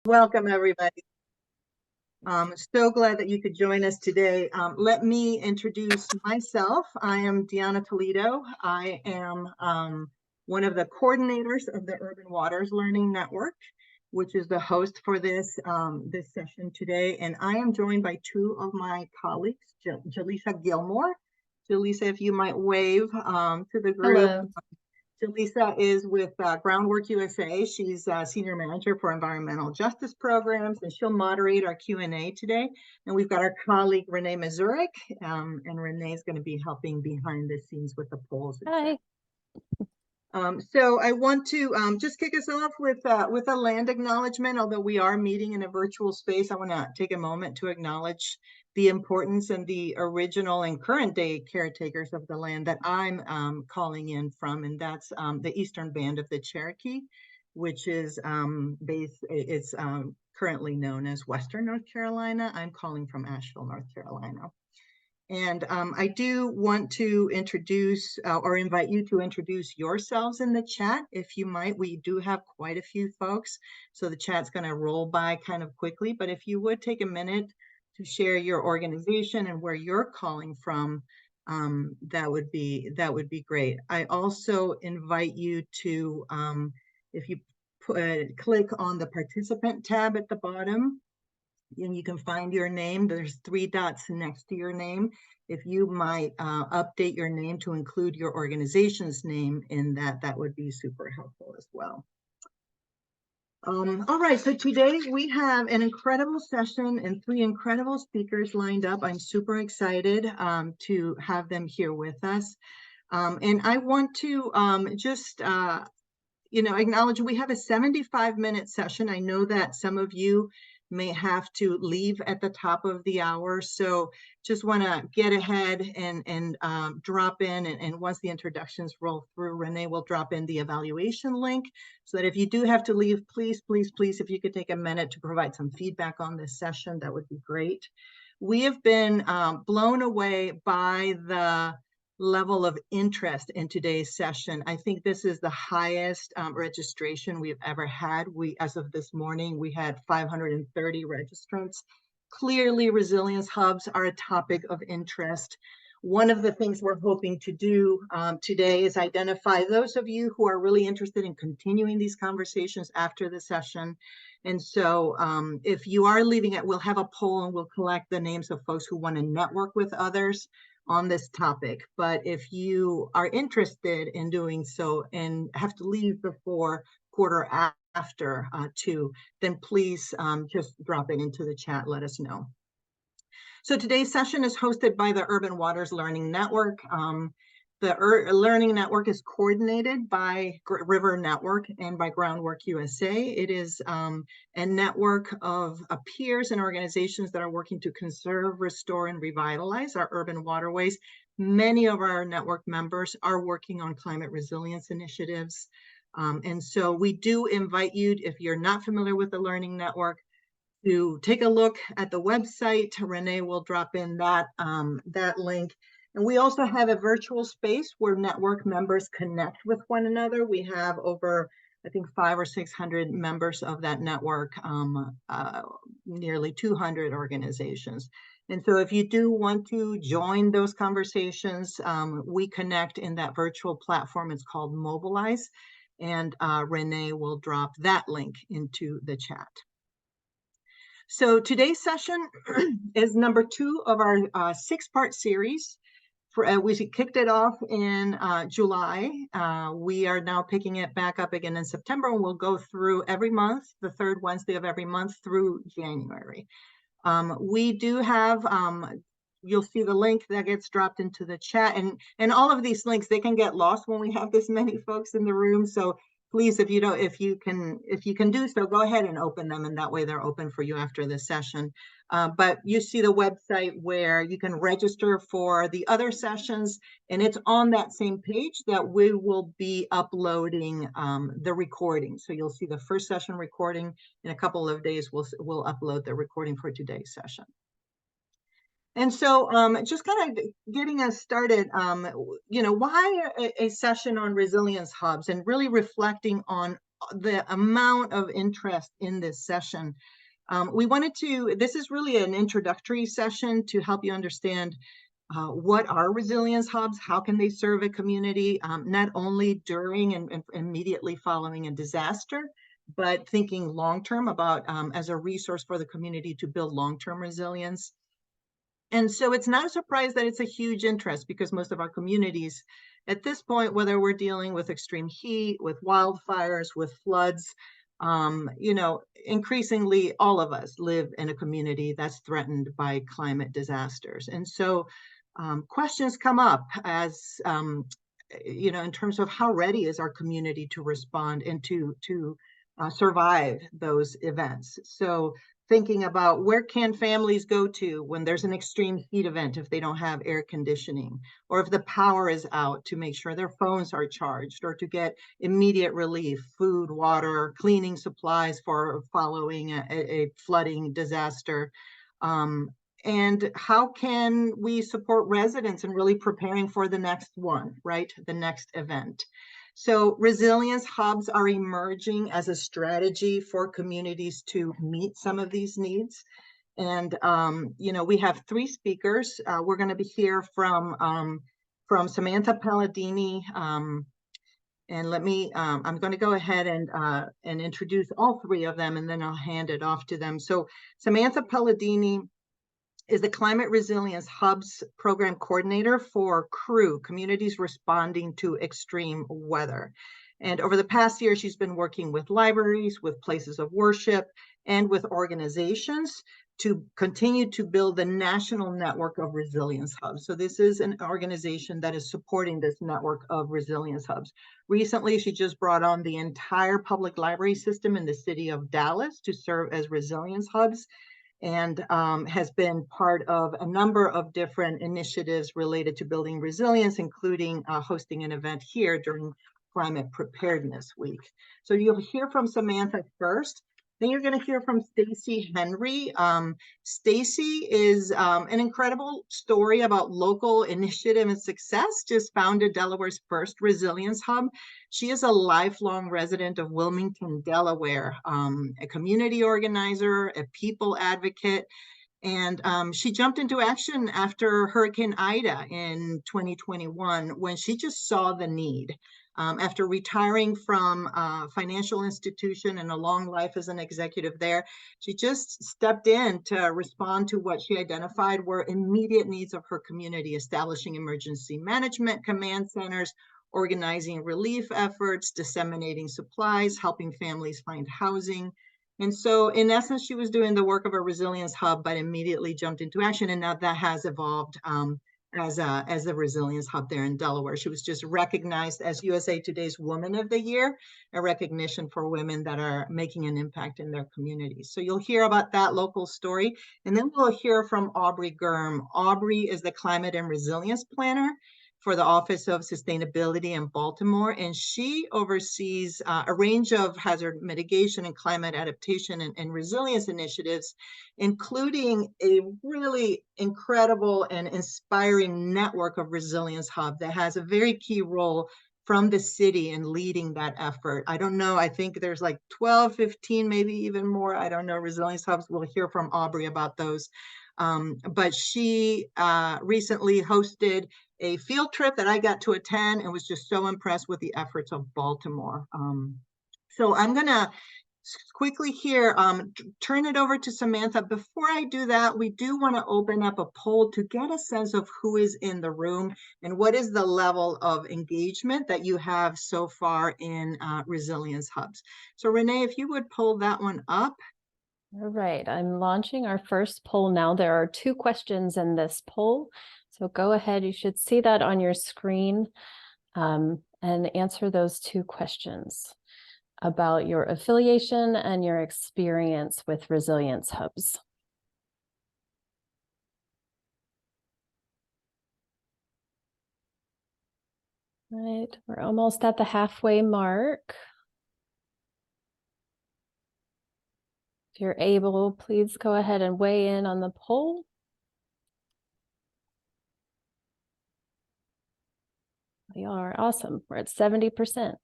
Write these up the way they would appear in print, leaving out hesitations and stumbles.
Welcome, everybody. So glad that you could join us today. Let me introduce myself. I am Deanna Toledo. I am one of the coordinators of the Urban Waters Learning Network, which is the host for this session today. And I am joined by two of my colleagues, Jaleesa Gilmore. Jaleesa, if you might wave to the group. Hello. Jaleesa is with Groundwork USA. She's Senior Manager for Environmental Justice Programs, and she'll moderate our Q&A today. And we've got our colleague, Renee Mazurek, and Renee is going to be helping behind the scenes with the polls. Hi. So I want to just kick us off with a land acknowledgement. Although we are meeting in a virtual space, I want to take a moment to acknowledge the importance and the original and current day caretakers of the land that I'm calling in from, and that's the Eastern Band of the Cherokee, which is currently known as Western North Carolina. I'm calling from Asheville, North Carolina. And I do want to introduce or invite you to introduce yourselves in the chat, if you might. We do have quite a few folks, so the chat's going to roll by kind of quickly. But if you would take a minute to share your organization and where you're calling from, that would be great. I also invite you to, if you click on the participant tab at the bottom, and you can find your name. There's 3 dots next to your name. If you might update your name to include your organization's name in that, that would be super helpful as well. All right, so today we have an incredible session and 3 incredible speakers lined up. I'm super excited to have them here with us. And I want to just acknowledge we have a 75-minute session. I know that some of you may have to leave at the top of the hour, so just want to get ahead and drop in, and once the introductions roll through, Renee will drop in the evaluation link, so that if you do have to leave, please, if you could take a minute to provide some feedback on this session, that would be great. We have been blown away by the level of interest in today's session. I think this is the highest registration we've ever had. As of this morning, we had 530 registrants. Clearly, resilience hubs are a topic of interest. One of the things we're hoping to do today is identify those of you who are really interested in continuing these conversations after the session. And so if you are leaving it, we'll have a poll and we'll collect the names of folks who want to network with others on this topic. But if you are interested in doing so and have to leave before quarter after 2, then please just drop it into the chat, let us know. So today's session is hosted by the Urban Waters Learning Network. The Learning Network is coordinated by River Network and by Groundwork USA. It is a network of peers and organizations that are working to conserve, restore, and revitalize our urban waterways. Many of our network members are working on climate resilience initiatives. And so we do invite you, if you're not familiar with the Learning Network, to take a look at the website. Renee will drop in that link. And we also have a virtual space where network members connect with one another. We have over, I think, 500 or 600 members of that network, nearly 200 organizations. And so if you do want to join those conversations, we connect in that virtual platform. It's called Mobilize. And Renee will drop that link into the chat. So today's session is number 2 of our 6-part series. We kicked it off in July. We are now picking it back up again in September, and we'll go through every month, the 3rd Wednesday of every month through January. We do have, you'll see the link that gets dropped into the chat, and all of these links, they can get lost when we have this many folks in the room. So please, if you can do so, go ahead and open them, and that way they're open for you after the session. But you see the website where you can register for the other sessions, and it's on that same page that we will be uploading the recording. So you'll see the first session recording. In a couple of days, we'll upload the recording for today's session. And so just kind of getting us started, why a session on resilience hubs, and really reflecting on the amount of interest in this session. This is really an introductory session to help you understand what are resilience hubs, how can they serve a community, not only during and immediately following a disaster, but thinking long-term about as a resource for the community to build long-term resilience. And so it's not a surprise that it's a huge interest, because most of our communities at this point, whether we're dealing with extreme heat, with wildfires, with floods, increasingly all of us live in a community that's threatened by climate disasters. And so questions come up as, in terms of how ready is our community to respond and to survive those events. So thinking about where can families go to when there's an extreme heat event if they don't have air conditioning, or if the power is out, to make sure their phones are charged, or to get immediate relief, food, water, cleaning supplies for following a flooding disaster. And how can we support residents in really preparing for the next one, right? The next event. So resilience hubs are emerging as a strategy for communities to meet some of these needs. And, we have 3 speakers. We're going to be here from Samantha Palladini. And I'm going to go ahead and introduce all 3 of them, and then I'll hand it off to them. So Samantha Palladini is the Climate Resilience Hubs Program Coordinator for CREW, Communities Responding to Extreme Weather. And over the past year, she's been working with libraries, with places of worship, and with organizations to continue to build the national network of resilience hubs. So this is an organization that is supporting this network of resilience hubs. Recently, she just brought on the entire public library system in the city of Dallas to serve as resilience hubs, and has been part of a number of different initiatives related to building resilience, including hosting an event here during Climate Preparedness Week. So you'll hear from Samantha first. Then you're going to hear from Stacy Henry. Stacy is an incredible story about local initiative and success. Just founded Delaware's first resilience hub. She is a lifelong resident of Wilmington, Delaware, a community organizer, a people advocate, and she jumped into action after Hurricane Ida in 2021, when she just saw the need. After retiring from a financial institution and a long life as an executive there, she just stepped in to respond to what she identified were immediate needs of her community, establishing emergency management command centers, organizing relief efforts, disseminating supplies, helping families find housing. And so in essence, she was doing the work of a resilience hub, but immediately jumped into action. And now that has evolved as a resilience hub there in Delaware. She was just recognized as USA Today's Woman of the Year, a recognition for women that are making an impact in their communities. So you'll hear about that local story. And then we'll hear from Aubrey Germ. Aubrey is the Climate and Resilience Planner for the Office of Sustainability in Baltimore, and she oversees a range of hazard mitigation and climate adaptation and resilience initiatives, including a really incredible and inspiring network of resilience hub that has a very key role from the city in leading that effort. I don't know, I think there's like 12, 15, maybe even more, I don't know, resilience hubs. We'll hear from Aubrey about those. But she recently hosted a field trip that I got to attend and was just so impressed with the efforts of Baltimore. So I'm gonna quickly here turn it over to Samantha. Before I do that, we do want to open up a poll to get a sense of who is in the room and what is the level of engagement that you have so far in resilience hubs. So Renee, if you would pull that one up. All right, I'm launching our first poll now. There are 2 questions in this poll. So go ahead, you should see that on your screen, and answer those 2 questions about your affiliation and your experience with resilience hubs. Right, we're almost at the halfway mark. If you're able, please go ahead and weigh in on the poll. We are awesome. We're at 70%.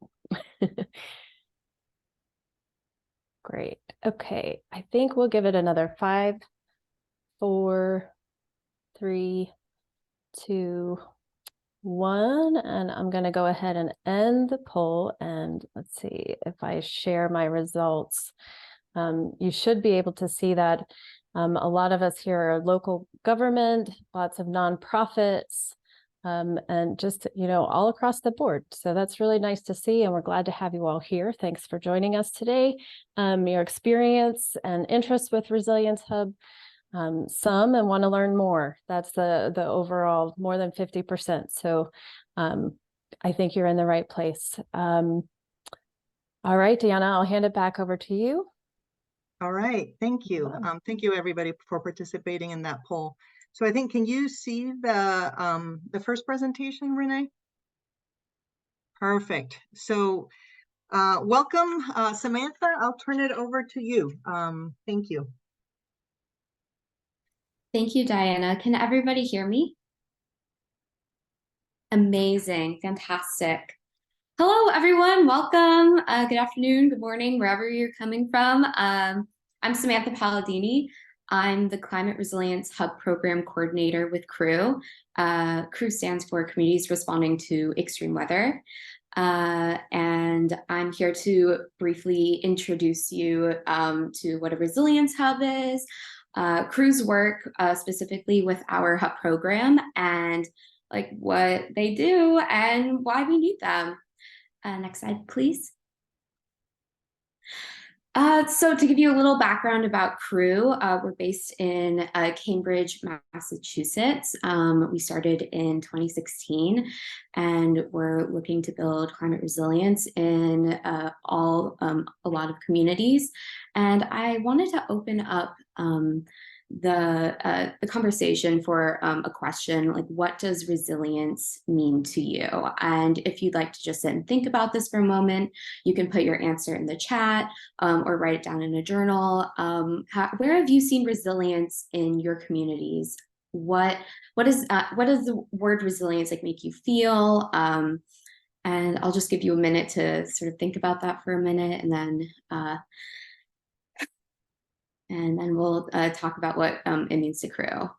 Great. Okay, I think we'll give it another 5, 4, 3, 2, 1, and I'm going to go ahead and end the poll. And let's see if I share my results. You should be able to see that a lot of us here are local government, lots of nonprofits, and just, all across the board. So that's really nice to see, and we're glad to have you all here. Thanks for joining us today. Your experience and interest with Resilience Hub, some and want to learn more. That's the overall more than 50%. So I think you're in the right place. All right, Deanna, I'll hand it back over to you. All right, thank you. Thank you everybody for participating in that poll. So I think, can you see the first presentation, Renee? Perfect. So welcome, Samantha. I'll turn it over to you. Thank you. Thank you, Diana. Can everybody hear me? Amazing, fantastic. Hello, everyone. Welcome. Good afternoon, good morning, wherever you're coming from. I'm Samantha Palladini. I'm the Climate Resilience Hub Program Coordinator with CREW. CREW stands for Communities Responding to Extreme Weather. And I'm here to briefly introduce you to what a Resilience Hub is, CREW's work specifically with our Hub program, and like what they do and why we need them. Next slide, please. So to give you a little background about CREW, we're based in Cambridge, Massachusetts. We started in 2016, and we're looking to build climate resilience in a lot of communities. And I wanted to open up the conversation for a question like, what does resilience mean to you? And if you'd like to just sit and think about this for a moment, you can put your answer in the chat or write it down in a journal. Where have you seen resilience in your communities? What does the word resilience like make you feel? And I'll just give you a minute to sort of think about that for a minute, and then we'll talk about what it means to CREW.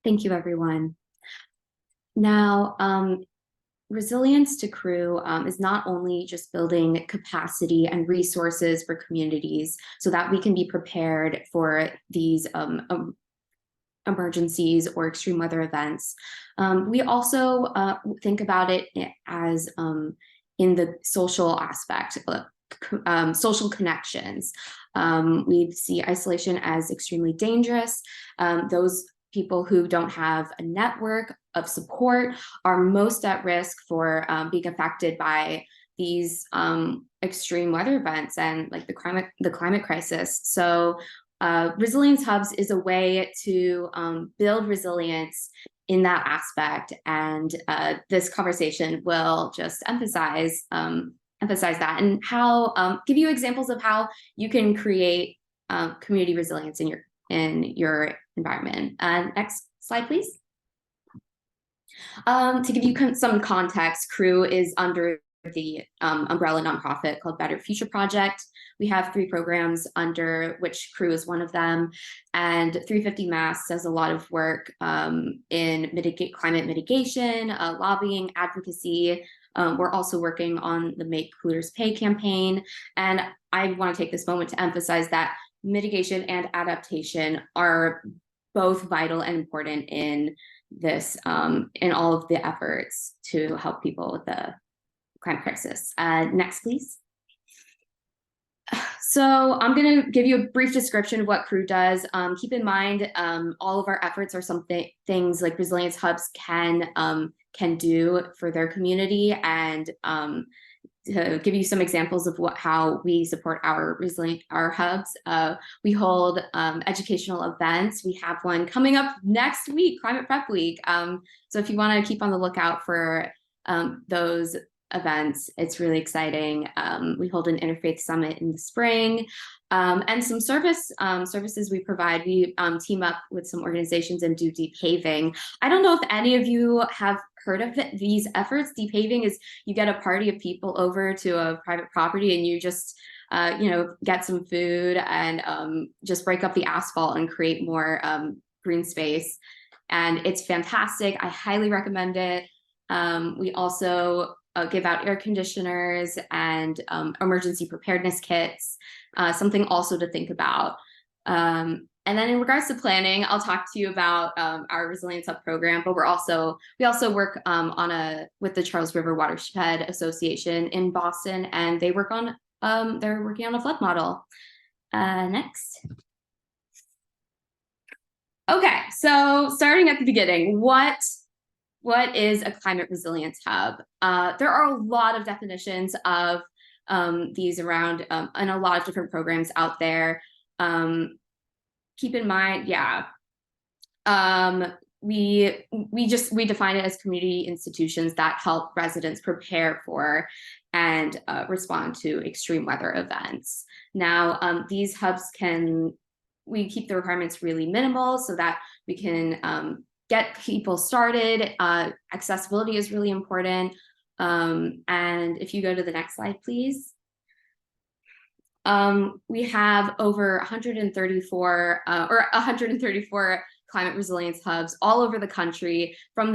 Thank you, everyone. Now, resilience to CREW is not only just building capacity and resources for communities so that we can be prepared for these emergencies or extreme weather events. We also think about it as in the social aspect, social connections. We see isolation as extremely dangerous. Those people who don't have a network of support are most at risk for being affected by these extreme weather events and like the climate crisis. So Resilience Hubs is a way to build resilience in that aspect, and this conversation will just emphasize that and how give you examples of how you can create community resilience in your environment. Next slide, please. To give you some context, CREW is under the umbrella nonprofit called Better Future Project. We have 3 programs under which CREW is one of them, and 350 Mass does a lot of work in climate mitigation, lobbying, advocacy. We're also working on the Make Polluters Pay campaign, and I want to take this moment to emphasize that mitigation and adaptation are both vital and important in this, in all of the efforts to help people with the climate crisis. Next, please. So I'm going to give you a brief description of what CREW does. Keep in mind, all of our efforts are things like Resilience Hubs can do for their community, and to give you some examples of how we support our hubs. We hold educational events. We have one coming up next week, Climate Prep Week. So if you want to keep on the lookout for those events. It's really exciting. We hold an interfaith summit in the spring. And some services we provide. We team up with some organizations and do deep paving. I don't know if any of you have heard of these efforts. Deep paving is you get a party of people over to a private property and you just get some food and just break up the asphalt and create more green space. And it's fantastic. I highly recommend it. We also give out air conditioners and emergency preparedness kits, something also to think about. And then in regards to planning, I'll talk to you about our Resilience Hub program, but we also work with the Charles River Watershed Association in Boston, and they're working on a flood model. Next. Okay, so starting at the beginning, what is a climate resilience hub? There are a lot of definitions of these around and a lot of different programs out there. Keep in mind, we define it as community institutions that help residents prepare for and respond to extreme weather events. Now, these hubs we keep the requirements really minimal so that we can get people started. Accessibility is really important. And if you go to the next slide, please. We have over 134 climate resilience hubs all over the country. From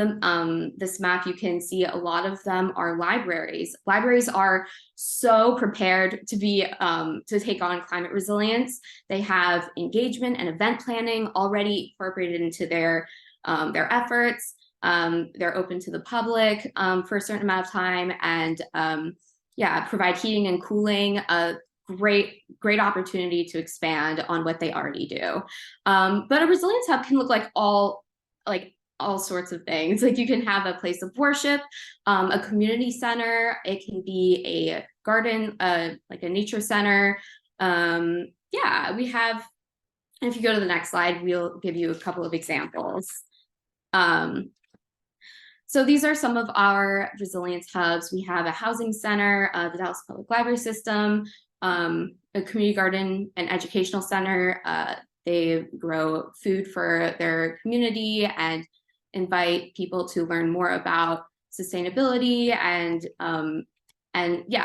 this map, you can see a lot of them are libraries. Libraries are so prepared to take on climate resilience. They have engagement and event planning already incorporated into their efforts. They're open to the public for a certain amount of time, and provide heating and cooling. Great opportunity to expand on what they already do. But a resilience hub can look like all sorts of things. Like you can have a place of worship, a community center. It can be a garden, like a nature center. We have. If you go to the next slide, we'll give you a couple of examples. So these are some of our resilience hubs. We have a housing center, the Dallas Public Library System, a community garden and educational center. They grow food for their community and invite people to learn more about sustainability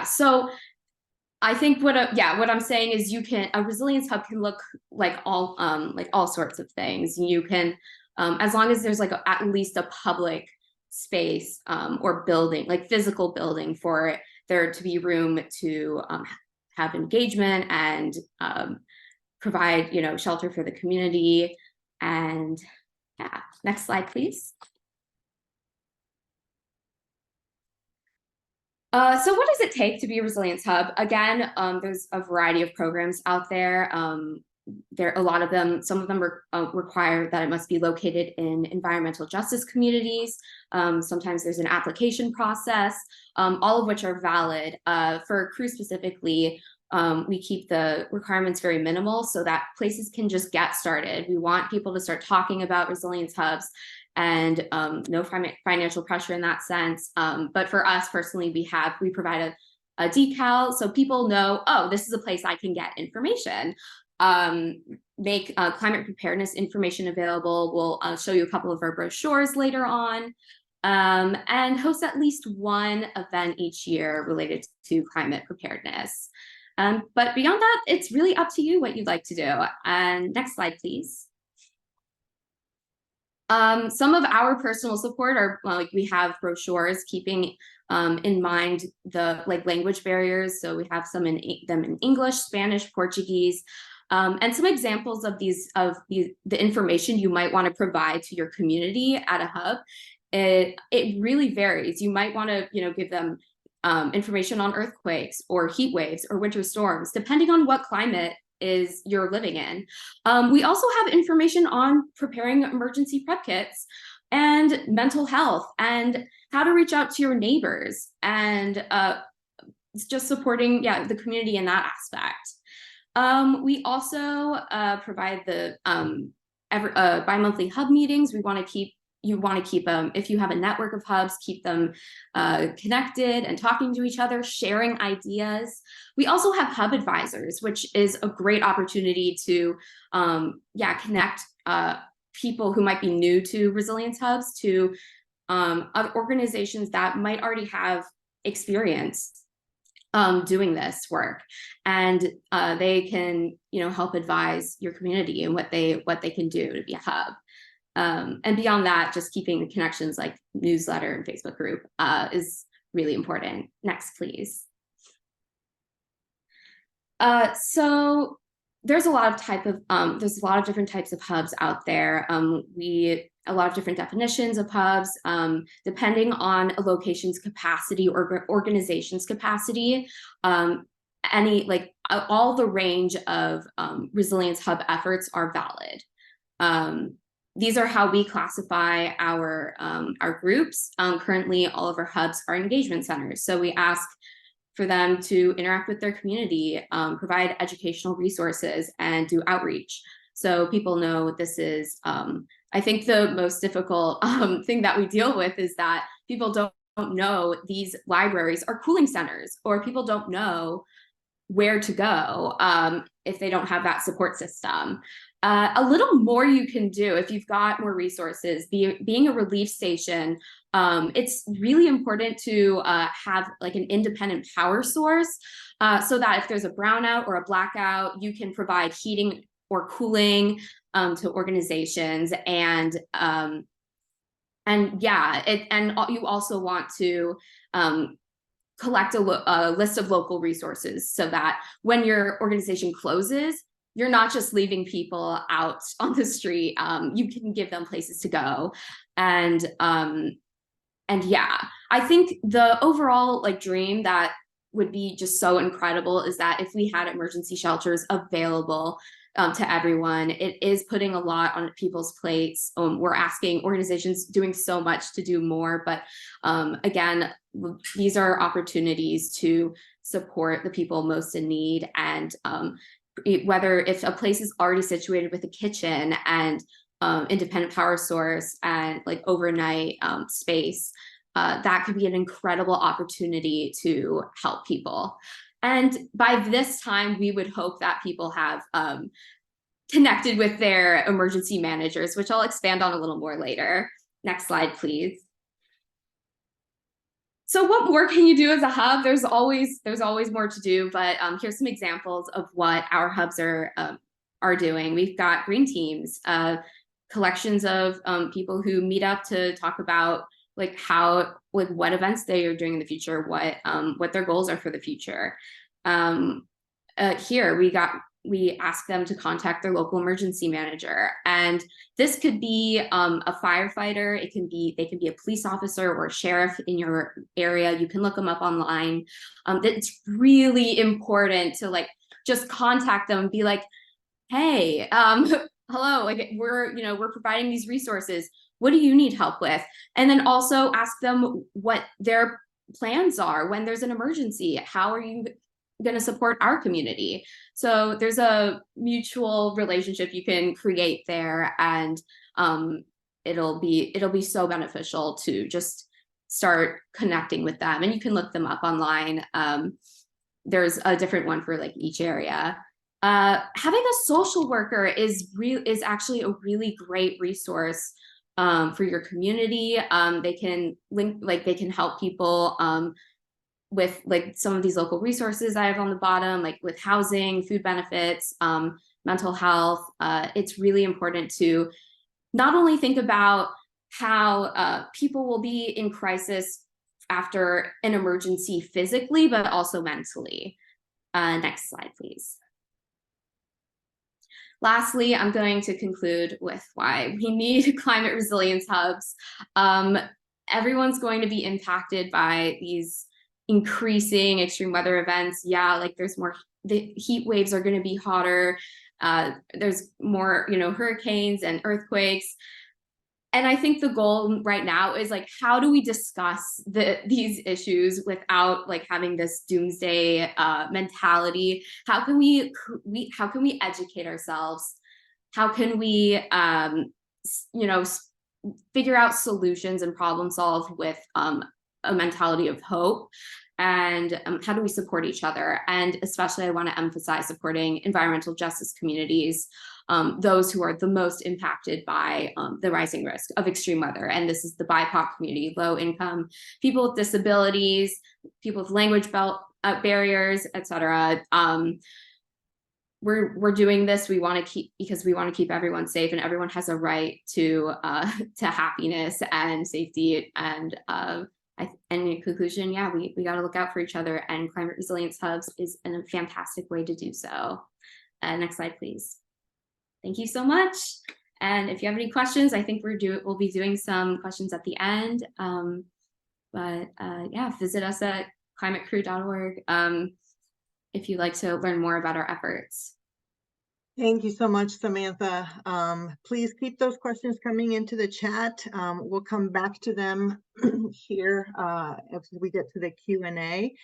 so I think what I'm saying is a resilience hub can look like all sorts of things. You can, as long as there's at least a public space or building, like physical building, for there to be room to have engagement and provide shelter for the community. And next slide, please. So what does it take to be a resilience hub? Again, there's a variety of programs out there. There are a lot of them. Some of them require that it must be located in environmental justice communities. Sometimes there's an application process, all of which are valid. For Crew specifically, we keep the requirements very minimal so that places can just get started. We want people to start talking about resilience hubs, and no financial pressure in that sense. But for us personally, we provide a decal so people know, oh, this is a place I can get information. Make climate preparedness information available. We'll show you a couple of our brochures later on, and host at least one event each year related to climate preparedness. But beyond that, it's really up to you what you'd like to do. And next slide, please. Some of our personal support are we have brochures keeping in mind the language barriers. So we have them in English, Spanish, Portuguese, and some examples of the information you might want to provide to your community at a hub. It really varies. You might want to give them information on earthquakes or heat waves or winter storms, depending on what climate you're living in. We also have information on preparing emergency prep kits and mental health and how to reach out to your neighbors, and just supporting the community in that aspect. We also provide the bi-monthly hub meetings. We want to keep you want to keep them, if you have a network of hubs, keep them connected and talking to each other, sharing ideas. We also have hub advisors, which is a great opportunity to connect people who might be new to resilience hubs to other organizations that might already have experience doing this work, and they can, help advise your community and what they can do to be a hub. And beyond that, just keeping the connections like newsletter and Facebook group is really important. Next, please. So there's a lot of different types of hubs out there. A lot of different definitions of hubs, depending on a location's capacity or organization's capacity. All the range of resilience hub efforts are valid. These are how we classify our groups. Currently, all of our hubs are engagement centers. So we ask for them to interact with their community, provide educational resources, and do outreach. So people know this is, I think the most difficult thing that we deal with is that people don't know these libraries are cooling centers, or people don't know where to go if they don't have that support system. A little more you can do if you've got more resources. Being a relief station, it's really important to have like an independent power source so that if there's a brownout or a blackout, you can provide heating or cooling to organizations. And you also want to collect a list of local resources so that when your organization closes, you're not just leaving people out on the street. You can give them places to go. And I think the overall dream that would be just so incredible is that if we had emergency shelters available to everyone. It is putting a lot on people's plates. We're asking organizations doing so much to do more, but again, these are opportunities to support the people most in need. And whether if a place is already situated with a kitchen and independent power source and overnight space, that could be an incredible opportunity to help people. And by this time, we would hope that people have connected with their emergency managers, which I'll expand on a little more later. Next slide, please. So what more can you do as a hub? There's always more to do, but here's some examples of what our hubs are doing. We've got green teams, collections of people who meet up to talk about what events they are doing in the future, what their goals are for the future. Here we ask them to contact their local emergency manager, and this could be a firefighter. They can be a police officer or a sheriff in your area. You can look them up online. It's really important to just contact them and be like, hey, hello, we're providing these resources. What do you need help with? And then also ask them what their plans are when there's an emergency. How are you going to support our community? So there's a mutual relationship you can create there, and it'll be so beneficial to just start connecting with them. And you can look them up online. There's a different one for each area. Having a social worker is actually a really great resource for your community. They can help people with some of these local resources I have on the bottom, with housing, food benefits, mental health. It's really important to not only think about how people will be in crisis after an emergency physically, but also mentally. Next slide, please. Lastly, I'm going to conclude with why we need climate resilience hubs. Everyone's going to be impacted by these increasing extreme weather events. There's more, the heat waves are going to be hotter. There's more, hurricanes and earthquakes. And I think the goal right now is how do we discuss these issues without having this doomsday mentality? How can we educate ourselves? How can we figure out solutions and problem solve with a mentality of hope. And how do we support each other? And especially I want to emphasize supporting environmental justice communities, those who are the most impacted by the rising risk of extreme weather. And this is the BIPOC community, low income, people with disabilities, people with language barriers, etc. We're doing this. We want to keep, because we want to keep everyone safe, and everyone has a right to happiness and safety. And in conclusion, yeah, we got to look out for each other, and climate resilience hubs is a fantastic way to do so. Next slide, please. Thank you so much. And if you have any questions, I think we'll be doing some questions at the end. Yeah, visit us at climatecrew.org. If you'd like to learn more about our efforts. Thank you so much, Samantha. Please keep those questions coming into the chat. We'll come back to them here as we get to the Q&A.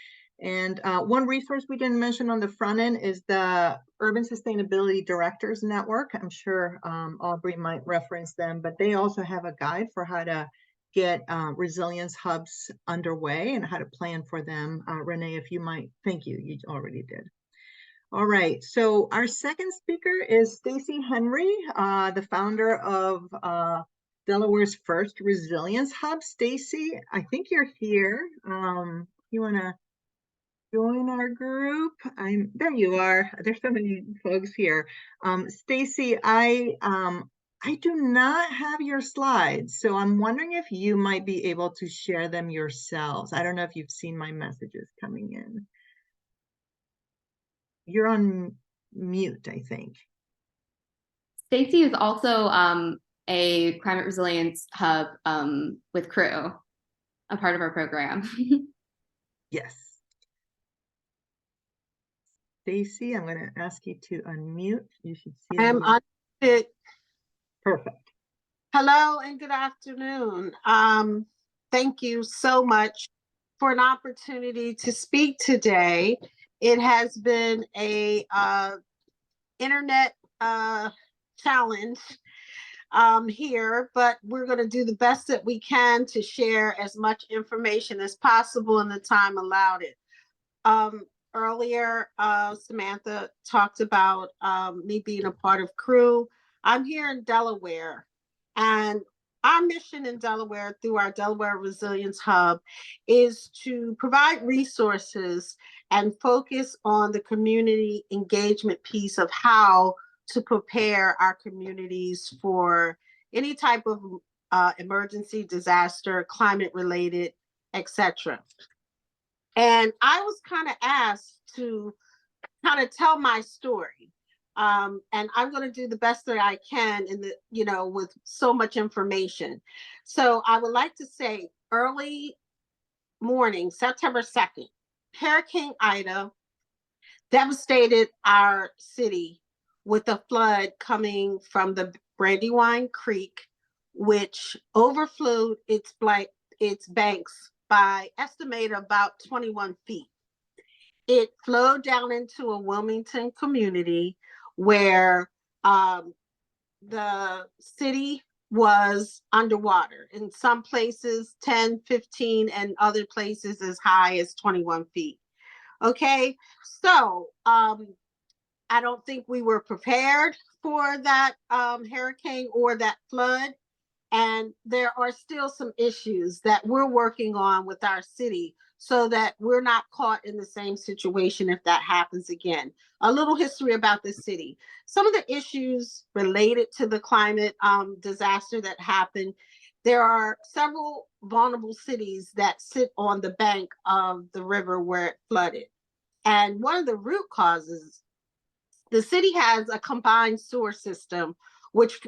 And one resource we didn't mention on the front end is the Urban Sustainability Directors Network. I'm sure Aubrey might reference them, but they also have a guide for how to get resilience hubs underway and how to plan for them. Renee, if you might, thank you, you already did. All right, so our second speaker is Stacy Henry, the founder of Delaware's first resilience hub. Stacy, I think you're here. You wanna join our group? There you are. There's so many folks here. Stacy, I do not have your slides, so I'm wondering if you might be able to share them yourselves. I don't know if you've seen my messages coming in. You're on mute, I think. Stacy is also a climate resilience hub with Crew, a part of our program. Yes. Stacy, I'm going to ask you to unmute. You should see. I am unmuted. Perfect. Hello and good afternoon. Thank you so much for an opportunity to speak today. It has been a internet challenge here, but we're going to do the best that we can to share as much information as possible in the time allowed it. Earlier, Samantha talked about me being a part of Crew. I'm here in Delaware, and our mission in Delaware through our Delaware Resilience Hub is to provide resources and focus on the community engagement piece of how to prepare our communities for any type of emergency, disaster, climate related, etc. And I was kind of asked to kind of tell my story. And I'm going to do the best that I can in the, with so much information. So I would like to say early morning, September 2nd, Hurricane Ida devastated our city with a flood coming from the Brandywine Creek, which overflowed its banks by estimated about 21 feet. It flowed down into a Wilmington community where the city was underwater. In some places 10, 15, and other places as high as 21 feet. Okay, so I don't think we were prepared for that hurricane or that flood. And there are still some issues that we're working on with our city so that we're not caught in the same situation if that happens again. A little history about the city. Some of the issues related to the climate disaster that happened, there are several vulnerable cities that sit on the bank of the river where it flooded. And one of the root causes, the city has a combined sewer system, which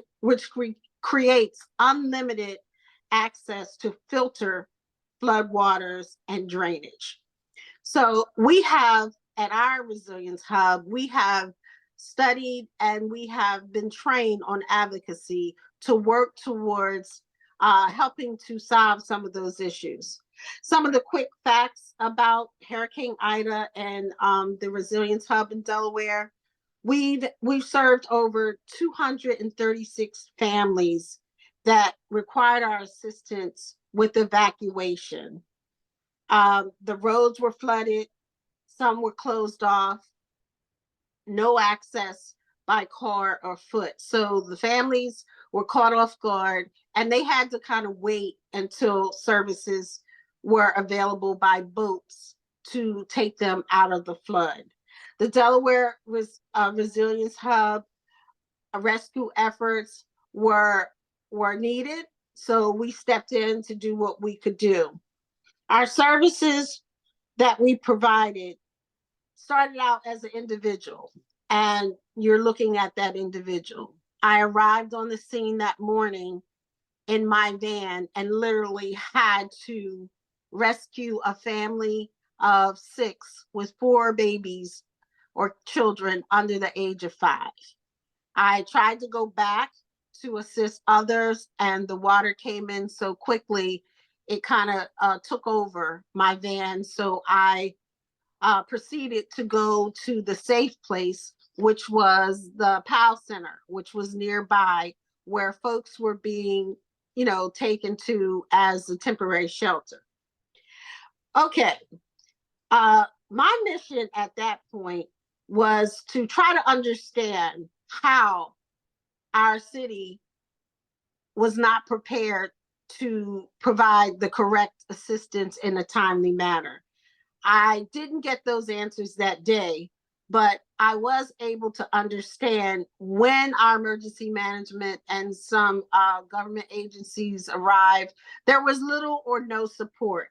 creates unlimited access to filter floodwaters and drainage. So we have, at our Resilience Hub, we have studied and we have been trained on advocacy to work towards helping to solve some of those issues. Some of the quick facts about Hurricane Ida and the Resilience Hub in Delaware. We've served over 236 families that required our assistance with evacuation. The roads were flooded, some were closed off, no access by car or foot. So the families were caught off guard and they had to kind of wait until services were available by boats to take them out of the flood. The Delaware Resilience Hub rescue efforts were needed, so we stepped in to do what we could do. Our services that we provided started out as an individual, and you're looking at that individual. I arrived on the scene that morning in my van and literally had to rescue a family of 6 with 4 babies or children under the age of 5. I tried to go back to assist others, and the water came in so quickly, it kind of took over my van. So I proceeded to go to the safe place, which was the PAL Center, which was nearby, where folks were being, taken to as a temporary shelter. Okay. My mission at that point was to try to understand how our city was not prepared to provide the correct assistance in a timely manner. I didn't get those answers that day, but I was able to understand when our emergency management and some government agencies arrived, there was little or no support.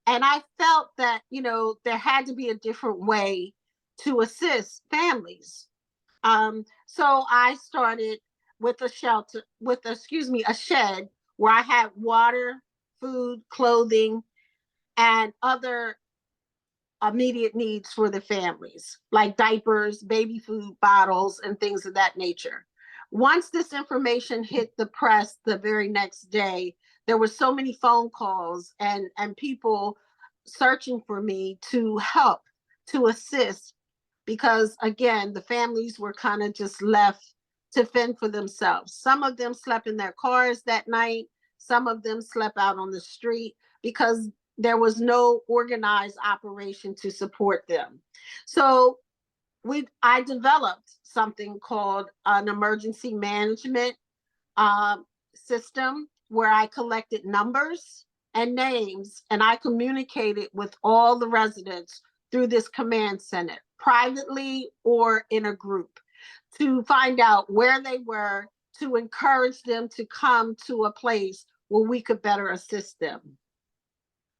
And I felt that, there had to be a different way to assist families. So I started with a shed where I had water, food, clothing, and other immediate needs for the families, like diapers, baby food bottles, and things of that nature. Once this information hit the press the very next day, there were so many phone calls and people searching for me to help, to assist, because again, the families were kind of just left to fend for themselves. Some of them slept in their cars that night. Some of them slept out on the street because there was no organized operation to support them. So I developed something called an emergency management system where I collected numbers and names, and I communicated with all the residents through this command center, privately or in a group, to find out where they were, to encourage them to come to a place where we could better assist them.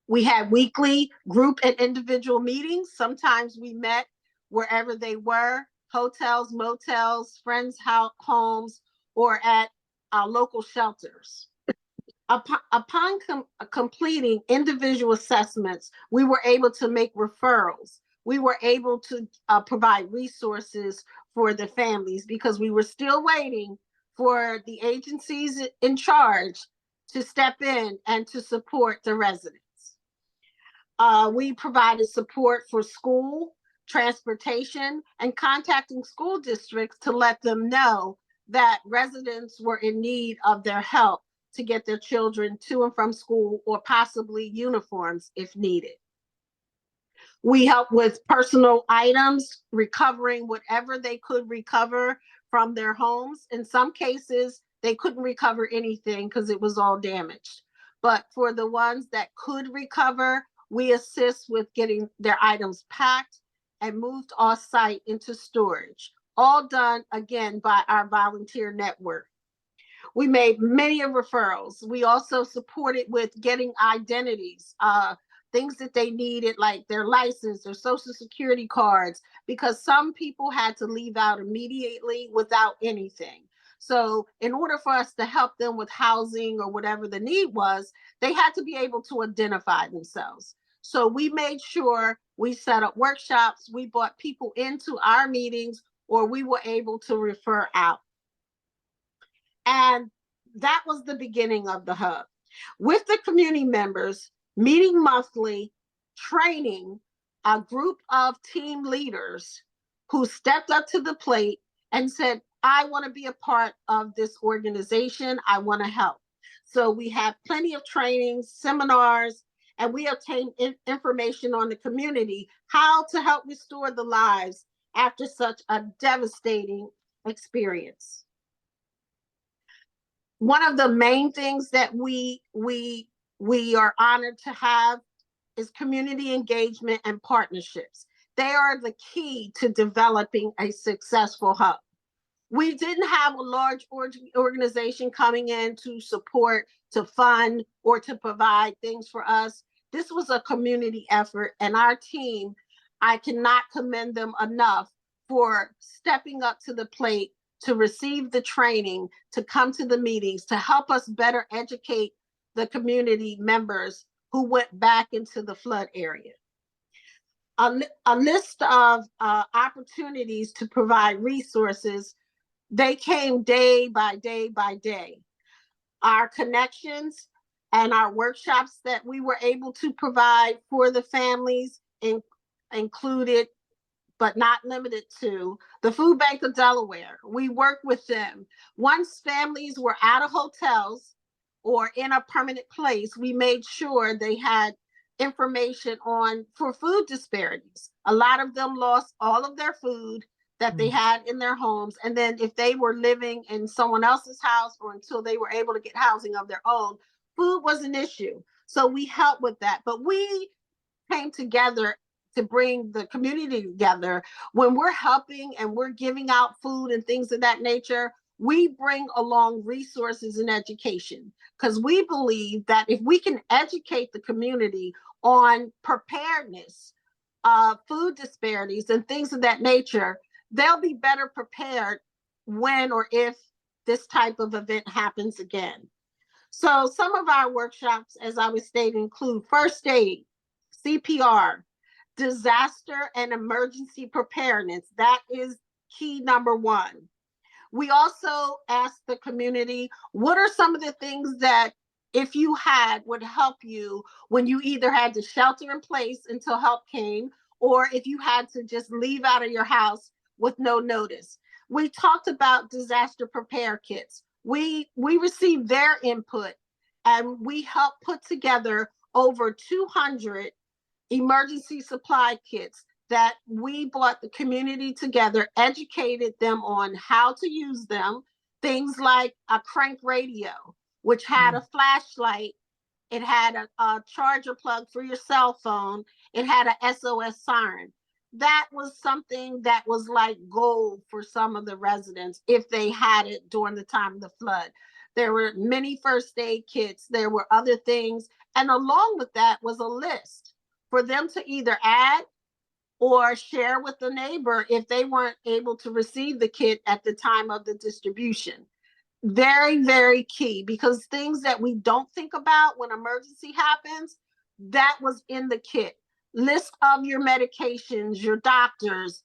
We had weekly group and individual meetings. Sometimes we met wherever they were, hotels, motels, friends' homes, or at local shelters. Upon completing individual assessments, we were able to make referrals. We were able to provide resources for the families because we were still waiting for the agencies in charge to step in and to support the residents. We provided support for school, transportation, and contacting school districts to let them know that residents were in need of their help to get their children to and from school, or possibly uniforms if needed. We helped with personal items, recovering whatever they could recover from their homes. In some cases, they couldn't recover anything because it was all damaged. But for the ones that could recover, we assist with getting their items packed and moved off-site into storage, all done, again, by our volunteer network. We made many referrals. We also supported with getting identities, things that they needed, like their license, their social security cards, because some people had to leave out immediately without anything. So in order for us to help them with housing or whatever the need was, they had to be able to identify themselves. So we made sure we set up workshops, we brought people into our meetings, or we were able to refer out. And that was the beginning of the hub. With the community members, meeting monthly, training a group of team leaders who stepped up to the plate and said, I want to be a part of this organization. I want to help. So we have plenty of trainings, seminars, and we obtain information on the community, how to help restore the lives after such a devastating experience. One of the main things that we are honored to have is community engagement and partnerships. They are the key to developing a successful hub. We didn't have a large organization coming in to support, to fund, or to provide things for us. This was a community effort, and our team, I cannot commend them enough for stepping up to the plate to receive the training, to come to the meetings, to help us better educate the community members who went back into the flood area. A list of opportunities to provide resources, they came day by day by day. Our connections and our workshops that we were able to provide for the families included, but not limited to, the Food Bank of Delaware. We worked with them. Once families were out of hotels or in a permanent place, we made sure they had information for food disparities. A lot of them lost all of their food that they had in their homes. And then if they were living in someone else's house or until they were able to get housing of their own, food was an issue. So we helped with that. But we came together to bring the community together. When we're helping and we're giving out food and things of that nature, we bring along resources and education, because we believe that if we can educate the community on preparedness, food disparities and things of that nature, they'll be better prepared when or if this type of event happens again. So some of our workshops, as I was stating, include first aid, CPR, disaster and emergency preparedness. That is key number one. We also asked the community, what are some of the things that if you had would help you when you either had to shelter in place until help came, or if you had to just leave out of your house with no notice. We talked about disaster prepare kits. We received their input, and we helped put together over 200 emergency supply kits that we brought the community together, educated them on how to use them. Things like a crank radio, which had a flashlight. It had a charger plug for your cell phone. It had a SOS siren. That was something that was like gold for some of the residents if they had it during the time of the flood. There were many first aid kits. There were other things. And along with that was a list for them to either add or share with the neighbor if they weren't able to receive the kit at the time of the distribution. Very, very key, because things that we don't think about when emergency happens, that was in the kit. List of your medications, your doctors,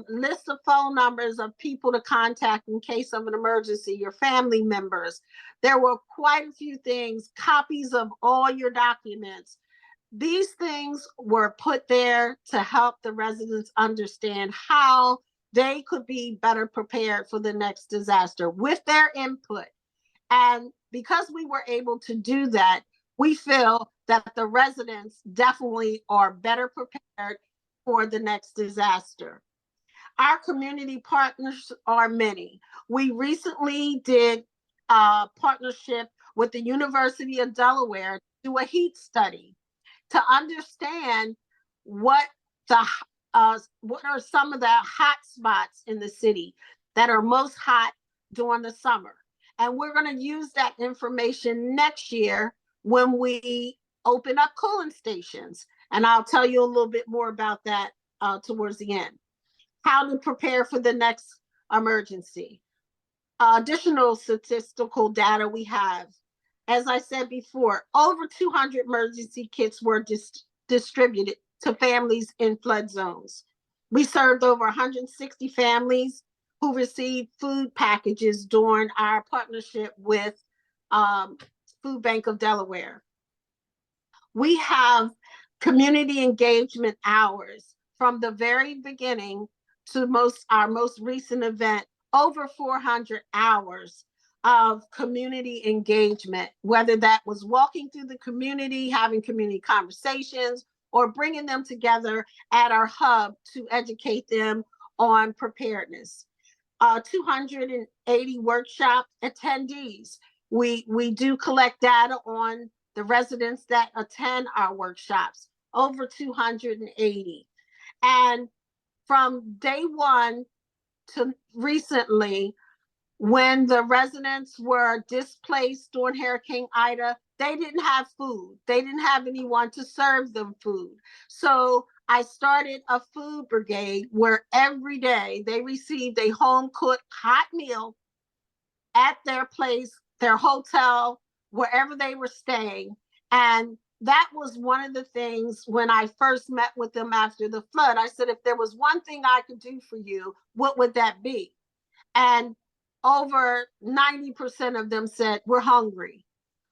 list of phone numbers of people to contact in case of an emergency, your family members. There were quite a few things, copies of all your documents. These things were put there to help the residents understand how they could be better prepared for the next disaster with their input. And because we were able to do that, we feel that the residents definitely are better prepared for the next disaster. Our community partners are many. We recently did a partnership with the University of Delaware to do a heat study to understand what are some of the hot spots in the city that are most hot during the summer. And we're going to use that information next year when we open up cooling stations. And I'll tell you a little bit more about that towards the end. How to prepare for the next emergency. Additional statistical data we have. As I said before, over 200 emergency kits were distributed to families in flood zones. We served over 160 families who received food packages during our partnership with Food Bank of Delaware. We have community engagement hours from the very beginning to our most recent event, over 400 hours of community engagement, whether that was walking through the community, having community conversations, or bringing them together at our hub to educate them on preparedness. 280 workshop attendees. We do collect data on the residents that attend our workshops, over 280. And from day one to recently, when the residents were displaced during Hurricane Ida, they didn't have food. They didn't have anyone to serve them food. So I started a food brigade where every day they received a home cooked hot meal at their place, their hotel, wherever they were staying. And that was one of the things when I first met with them after the flood. I said, if there was one thing I could do for you, what would that be? And over 90% of them said, we're hungry.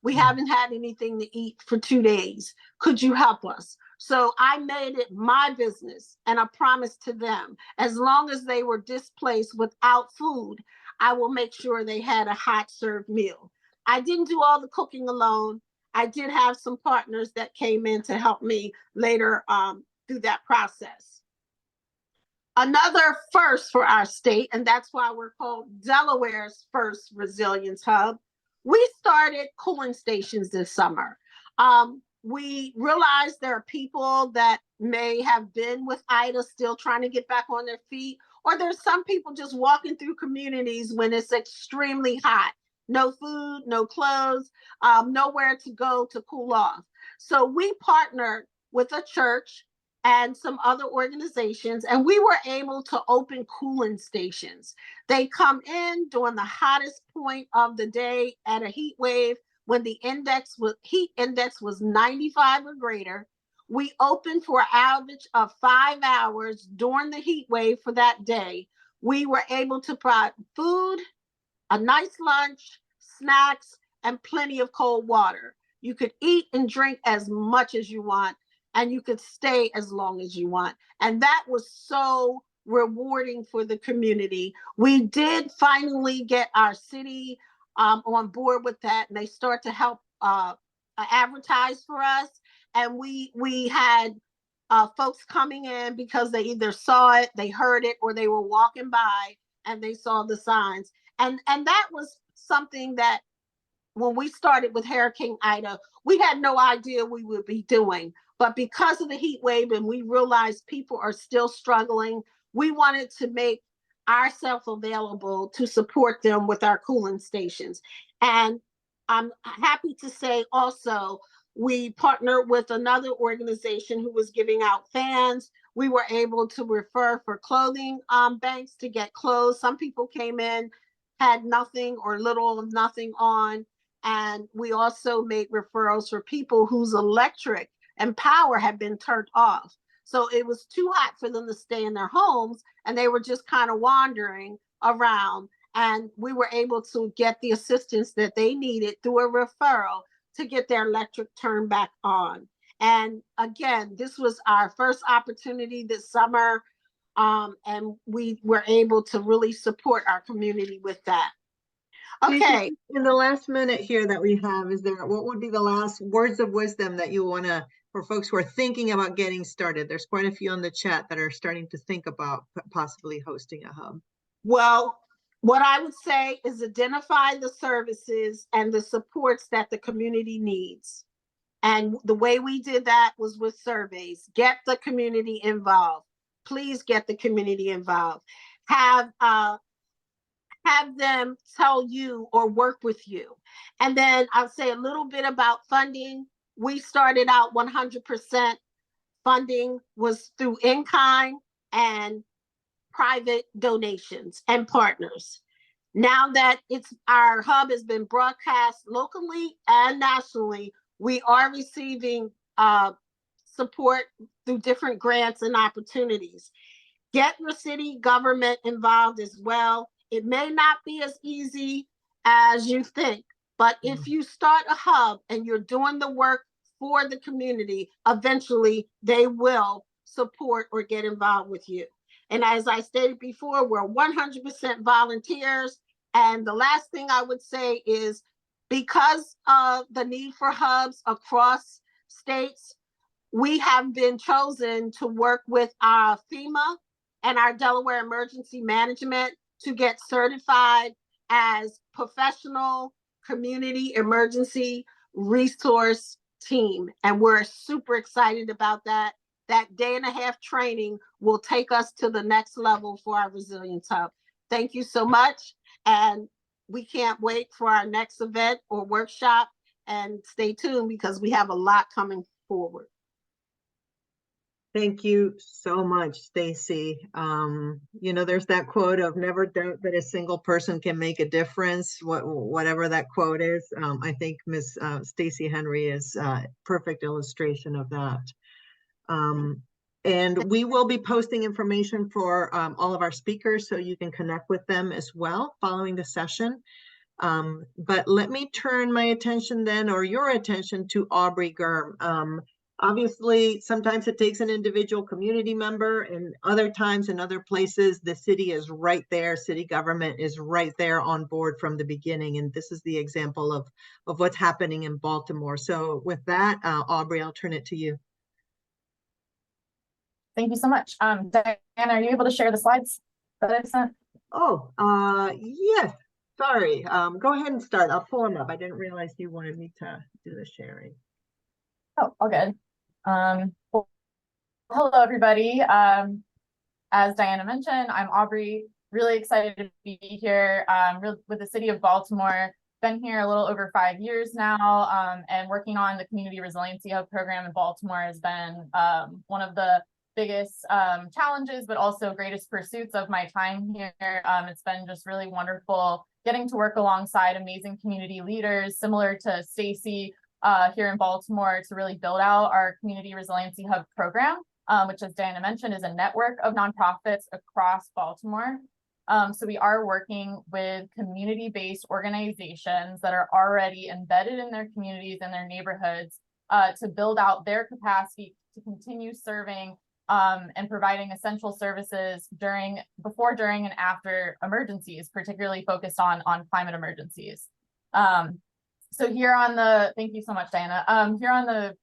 We haven't had anything to eat for 2 days. Could you help us? So I made it my business and a promise to them. As long as they were displaced without food, I will make sure they had a hot served meal. I didn't do all the cooking alone. I did have some partners that came in to help me later through that process. Another first for our state, and that's why we're called Delaware's first resilience hub. We started cooling stations this summer. We realized there are people that may have been with Ida still trying to get back on their feet, or there's some people just walking through communities when it's extremely hot. No food, no clothes, nowhere to go to cool off. So we partnered with a church and some other organizations, and we were able to open cooling stations. They come in during the hottest point of the day at a heat wave when the heat index was 95 or greater. We opened for an average of 5 hours during the heat wave for that day. We were able to provide food, a nice lunch, snacks, and plenty of cold water. You could eat and drink as much as you want, and you could stay as long as you want. And that was so rewarding for the community. We did finally get our city on board with that, and they start to help advertise for us. And we had folks coming in because they either saw it, they heard it, or they were walking by and they saw the signs. And that was something that when we started with Hurricane Ida, we had no idea we would be doing. But because of the heat wave and we realized people are still struggling, we wanted to make ourselves available to support them with our cooling stations. And I'm happy to say also, we partnered with another organization who was giving out fans. We were able to refer for clothing banks to get clothes. Some people came in, had nothing or little of nothing on. And we also made referrals for people whose electric and power had been turned off. So it was too hot for them to stay in their homes, and they were just kind of wandering around. And we were able to get the assistance that they needed through a referral to get their electric turned back on. And again, this was our first opportunity this summer, and we were able to really support our community with that. Okay. In the last minute here that we have, what would be the last words of wisdom that you want to, for folks who are thinking about getting started? There's quite a few on the chat that are starting to think about possibly hosting a hub. Well, what I would say is identify the services and the supports that the community needs. And the way we did that was with surveys. Get the community involved. Please get the community involved. Have them tell you or work with you. And then I'll say a little bit about funding. We started out 100% funding was through in-kind and private donations and partners. Now that our hub has been broadcast locally and nationally, we are receiving support through different grants and opportunities. Get your city government involved as well. It may not be as easy as you think, but if you start a hub and you're doing the work for the community, eventually they will support or get involved with you. And as I stated before, we're 100% volunteers, And the last thing I would say is, because of the need for hubs across states, we have been chosen to work with our FEMA and our Delaware Emergency Management to get certified as professional community emergency resource team. And we're super excited about that. That day-and-a-half training will take us to the next level for our Resilience Hub. Thank you so much. And we can't wait for our next event or workshop. And stay tuned because we have a lot coming forward. Thank you so much, Stacy. You know, there's that quote of never doubt that a single person can make a difference, whatever that quote is. I think Miss Stacy Henry is a perfect illustration of that. And we will be posting information for all of our speakers so you can connect with them as well following the session. But let me turn my attention then, or your attention, to Aubrey Germ. Obviously, sometimes it takes an individual community member, and other times in other places, the city is right there. City government is right there on board from the beginning. And this is the example of what's happening in Baltimore. So with that, Aubrey, I'll turn it to you. Thank you so much. Diana, are you able to share the slides that I sent? Oh, yes. Sorry. Go ahead and start. I'll pull them up. I didn't realize you wanted me to do the sharing. Oh, all good. Well, hello, everybody. As Diana mentioned, I'm Aubrey. Really excited to be here with the city of Baltimore. Been here a little over 5 years now, and working on the Community Resiliency Hub program in Baltimore has been one of the biggest challenges, but also greatest pursuits of my time here. It's been just really wonderful getting to work alongside amazing community leaders, similar to Stacy here in Baltimore, to really build out our Community Resiliency Hub program, which, as Diana mentioned, is a network of nonprofits across Baltimore. So we are working with community-based organizations that are already embedded in their communities and their neighborhoods to build out their capacity to continue serving and providing essential services before, during, and after emergencies, particularly focused on climate emergencies. So here on the, thank you so much, Diana. Here on the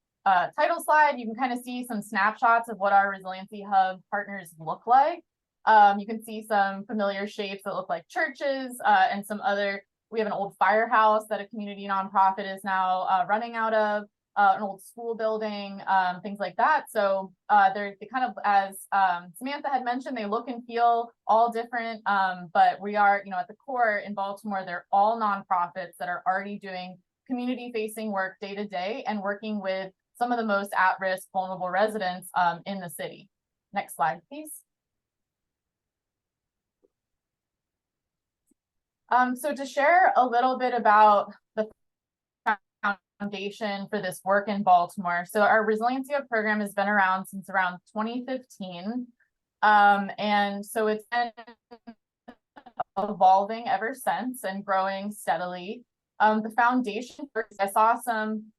title slide, you can kind of see some snapshots of what our Resiliency Hub partners look like. You can see some familiar shapes that look like churches and some other. We have an old firehouse that a community nonprofit is now running out of. An old school building, things like that. So they kind of, as Samantha had mentioned, they look and feel all different, but we are, at the core in Baltimore, they're all nonprofits that are already doing community-facing work day to day and working with some of the most at-risk, vulnerable residents in the city. Next slide, please. So to share a little bit about the foundation for this work in Baltimore. So our Resiliency Hub program has been around since around 2015. And so it's been evolving ever since and growing steadily. The foundation, I saw some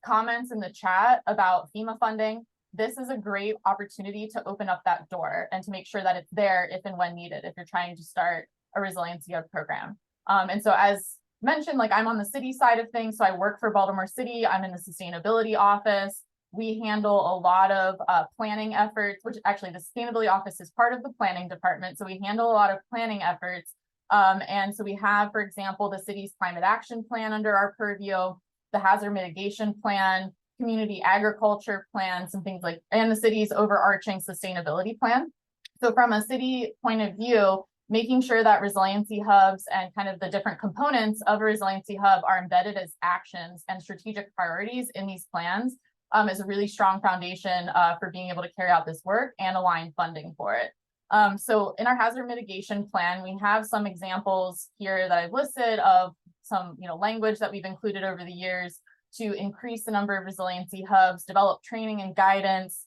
comments in the chat about FEMA funding. This is a great opportunity to open up that door and to make sure that it's there if and when needed, if you're trying to start a Resiliency Hub program. And so as mentioned, like, I'm on the city side of things, so I work for Baltimore City. I'm in the sustainability office. We handle a lot of planning efforts, which actually the sustainability office is part of the planning department. So we handle a lot of planning efforts. And so we have, for example, the city's climate action plan under our purview, the hazard mitigation plan, community agriculture plan, some things like, and the city's overarching sustainability plan. So from a city point of view, making sure that resiliency hubs and kind of the different components of a resiliency hub are embedded as actions and strategic priorities in these plans is a really strong foundation for being able to carry out this work and align funding for it. So in our hazard mitigation plan, we have some examples here that I've listed of some language that we've included over the years to increase the number of resiliency hubs, develop training and guidance,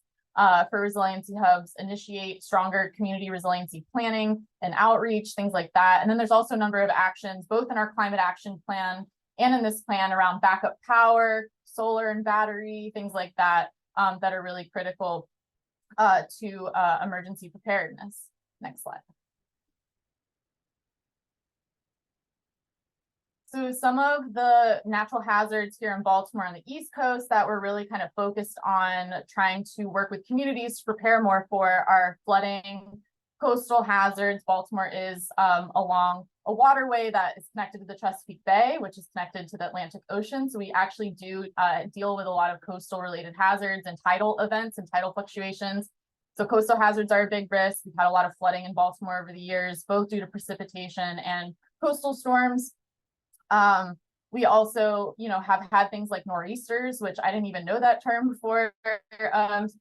for resiliency hubs, initiate stronger community resiliency planning and outreach, things like that. And then there's also a number of actions, both in our climate action plan and in this plan around backup power, solar and battery, things like that, that are really critical to emergency preparedness. Next slide. So some of the natural hazards here in Baltimore on the East Coast that we're really kind of focused on trying to work with communities to prepare more for are flooding, coastal hazards. Baltimore is along a waterway that is connected to the Chesapeake Bay, which is connected to the Atlantic Ocean. So we actually do deal with a lot of coastal related hazards and tidal events and tidal fluctuations. So coastal hazards are a big risk. We've had a lot of flooding in Baltimore over the years, both due to precipitation and coastal storms. We also, have had things like nor'easters, which I didn't even know that term before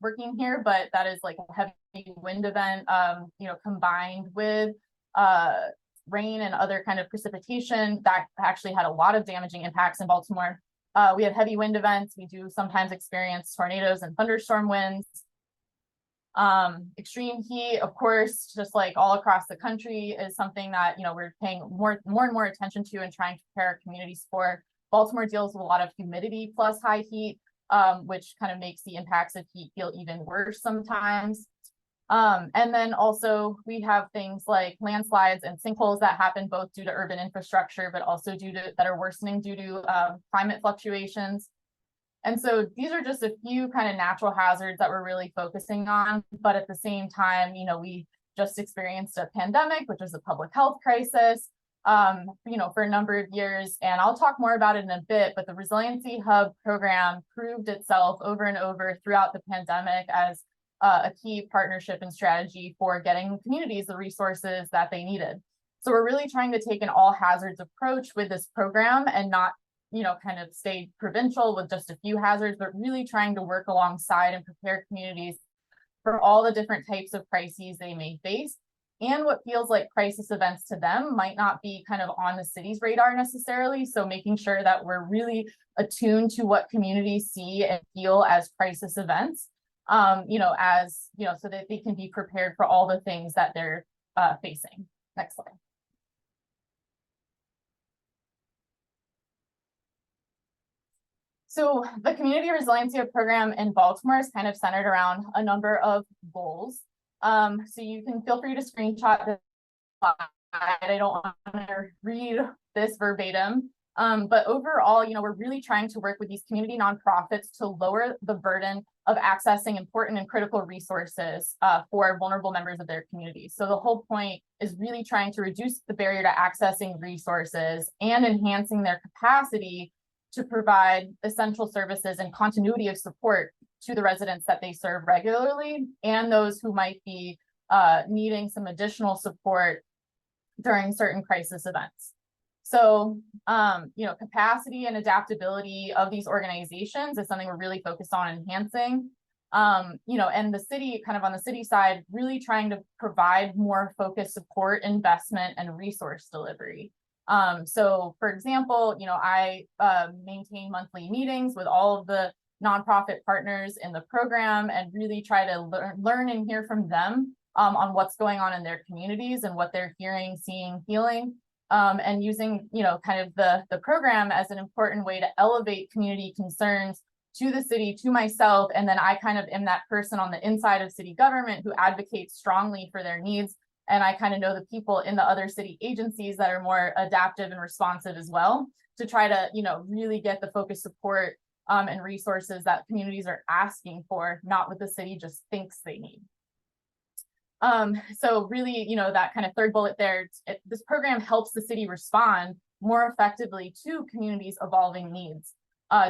working here, but that is like a heavy wind event, combined with rain and other kind of precipitation that actually had a lot of damaging impacts in Baltimore. We have heavy wind events. We do sometimes experience tornadoes and thunderstorm winds. Extreme heat, of course, just like all across the country, is something that we're paying more and more attention to and trying to prepare our communities for. Baltimore deals with a lot of humidity plus high heat, which kind of makes the impacts of heat feel even worse sometimes. And then also we have things like landslides and sinkholes that happen both due to urban infrastructure, but also that are worsening due to climate fluctuations. And so these are just a few kind of natural hazards that we're really focusing on. But at the same time, we just experienced a pandemic, which was a public health crisis, for a number of years. And I'll talk more about it in a bit, but the Resiliency Hub program proved itself over and over throughout the pandemic as a key partnership and strategy for getting communities the resources that they needed. So we're really trying to take an all hazards approach with this program and not kind of stay provincial with just a few hazards, but really trying to work alongside and prepare communities for all the different types of crises they may face. And what feels like crisis events to them might not be kind of on the city's radar necessarily. So making sure that we're really attuned to what communities see and feel as crisis events, so that they can be prepared for all the things that they're facing. Next slide. So the Community Resiliency Program in Baltimore is kind of centered around a number of goals. So you can feel free to screenshot this slide. I don't want to read this verbatim. But overall, we're really trying to work with these community nonprofits to lower the burden of accessing important and critical resources for vulnerable members of their community. So the whole point is really trying to reduce the barrier to accessing resources and enhancing their capacity to provide essential services and continuity of support to the residents that they serve regularly and those who might be needing some additional support during certain crisis events. So, capacity and adaptability of these organizations is something we're really focused on enhancing. And the city, kind of on the city side, really trying to provide more focused support, investment, and resource delivery. So for example, I maintain monthly meetings with all of the nonprofit partners in the program and really try to learn and hear from them on what's going on in their communities and what they're hearing, seeing, feeling, and using, kind of the program as an important way to elevate community concerns to the city, to myself. And then I kind of am that person on the inside of city government who advocates strongly for their needs. And I kind of know the people in the other city agencies that are more adaptive and responsive as well to try to, really get the focused support and resources that communities are asking for, not what the city just thinks they need. So really, that kind of third bullet there, this program helps the city respond more effectively to communities' evolving needs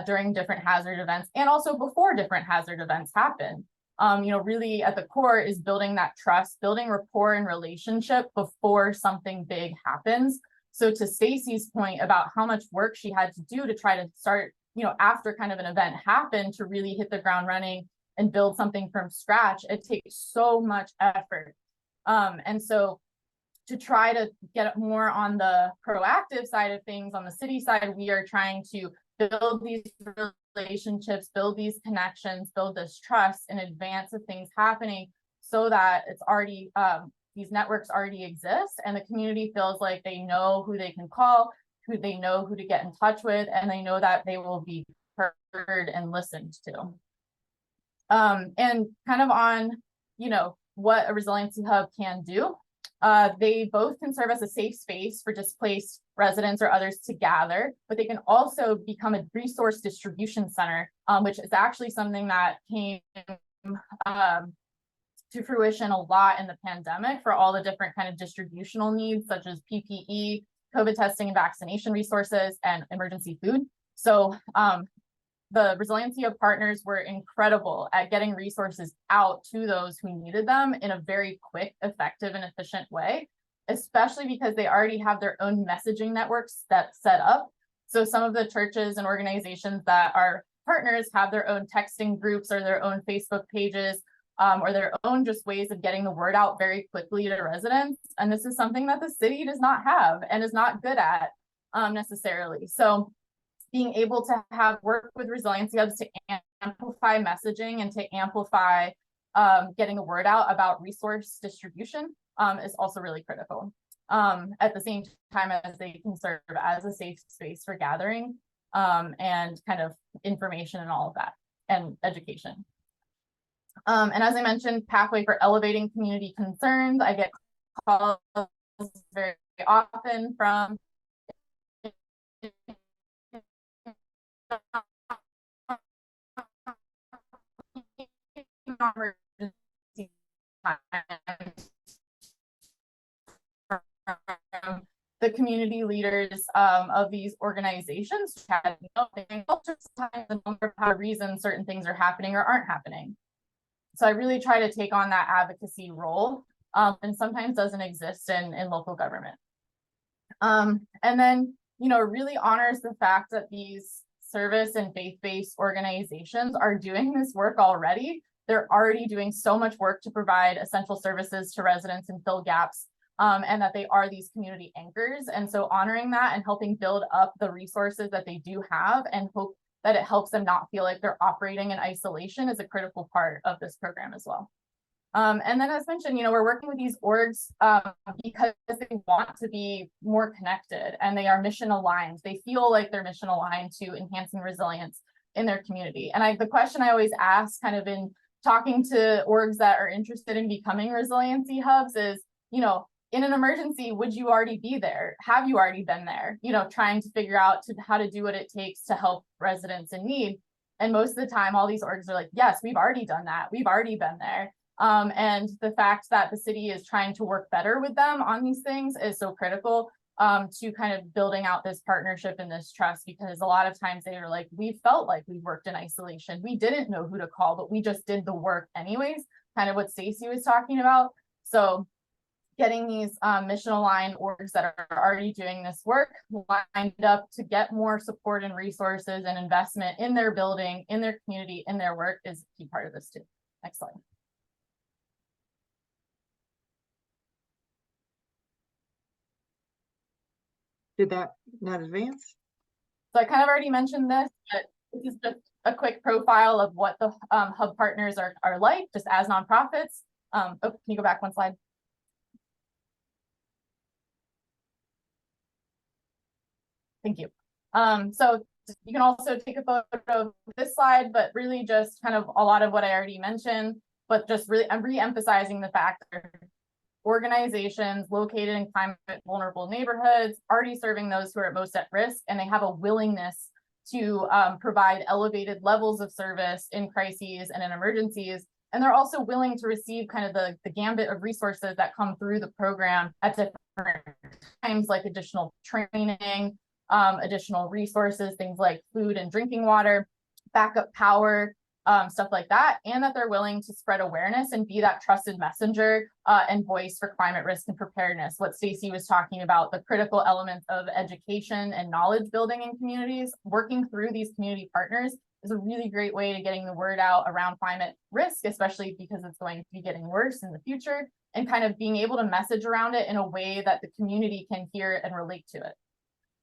during different hazard events and also before different hazard events happen. Really at the core is building that trust, building rapport and relationship before something big happens. So to Stacy's point about how much work she had to do to try to start, after kind of an event happened to really hit the ground running and build something from scratch, it takes so much effort. And so to try to get more on the proactive side of things, on the city side, we are trying to build these relationships, build these connections, build this trust in advance of things happening so that it's already, these networks already exist and the community feels like they know who they can call, who they know who to get in touch with, and they know that they will be heard and listened to. And kind of on, what a resiliency hub can do. They both can serve as a safe space for displaced residents or others to gather, but they can also become a resource distribution center, which is actually something that came to fruition a lot in the pandemic for all the different kind of distributional needs, such as PPE, COVID testing and vaccination resources, and emergency food. So the Resiliency Hub partners were incredible at getting resources out to those who needed them in a very quick, effective, and efficient way, especially because they already have their own messaging networks that's set up. So some of the churches and organizations that are partners have their own texting groups or their own Facebook pages, or their own just ways of getting the word out very quickly to residents. And this is something that the city does not have and is not good at necessarily. So being able to have work with resiliency hubs to amplify messaging and to amplify getting the word out about resource distribution is also really critical. At the same time as they can serve as a safe space for gathering and kind of information and all of that, and education. And as I mentioned, pathway for elevating community concerns. I get calls very often from the community leaders of these organizations. A number of reasons certain things are happening or aren't happening. So I really try to take on that advocacy role, and sometimes doesn't exist in local government. And then, you know, really honors the fact that these service and faith-based organizations are doing this work already. They're already doing so much work to provide essential services to residents and fill gaps, and that they are these community anchors. And so honoring that and helping build up the resources that they do have and hope that it helps them not feel like they're operating in isolation is a critical part of this program as well. And then as mentioned, you know, we're working with these orgs because they want to be more connected and they are mission aligned. They feel like they're mission aligned to enhancing resilience in their community. And the question I always ask kind of in talking to orgs that are interested in becoming resiliency hubs is, you know, in an emergency, would you already be there? Have you already been there? You know, trying to figure out how to do what it takes to help residents in need. And most of the time, all these orgs are like, yes, we've already done that. We've already been there. And the fact that the city is trying to work better with them on these things is so critical to kind of building out this partnership and this trust, because a lot of times they are like, we felt like we worked in isolation. We didn't know who to call, but we just did the work anyways, kind of what Stacey was talking about. So getting these mission aligned orgs that are already doing this work lined up to get more support and resources and investment in their building, in their community, in their work is a key part of this too. Next slide. Did that not advance? So I kind of already mentioned this, but this is just a quick profile of what the hub partners are like, just as nonprofits. Oh, can you go back one slide? Thank you. So you can also take a photo of this slide, but really just kind of a lot of what I already mentioned, but just really I'm re-emphasizing the fact that organizations located in climate vulnerable neighborhoods already serving those who are most at risk, and they have a willingness to provide elevated levels of service in crises and in emergencies. And they're also willing to receive kind of the gambit of resources that come through the program at different times, like additional training, additional resources, things like food and drinking water, backup power, stuff like that, and that they're willing to spread awareness and be that trusted messenger and voice for climate risk and preparedness. What Stacey was talking about, the critical elements of education and knowledge building in communities, working through these community partners is a really great way to getting the word out around climate risk, especially because it's going to be getting worse in the future, and kind of being able to message around it in a way that the community can hear and relate to it.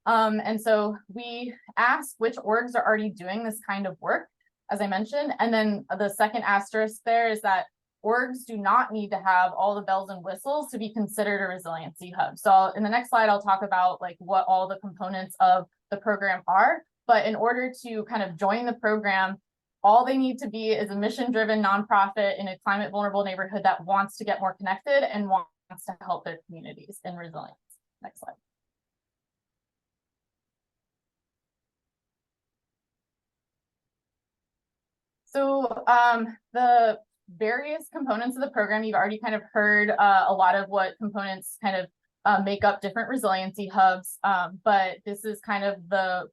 And so we ask which orgs are already doing this kind of work, as I mentioned. And then the second asterisk there is that orgs do not need to have all the bells and whistles to be considered a resiliency hub. So in the next slide, I'll talk about like what all the components of the program are. But in order to kind of join the program, all they need to be is a mission-driven nonprofit in a climate vulnerable neighborhood that wants to get more connected and wants to help their communities in resilience. Next slide. So the various components of the program, you've already kind of heard a lot of what components kind of make up different resiliency hubs, but this is kind of the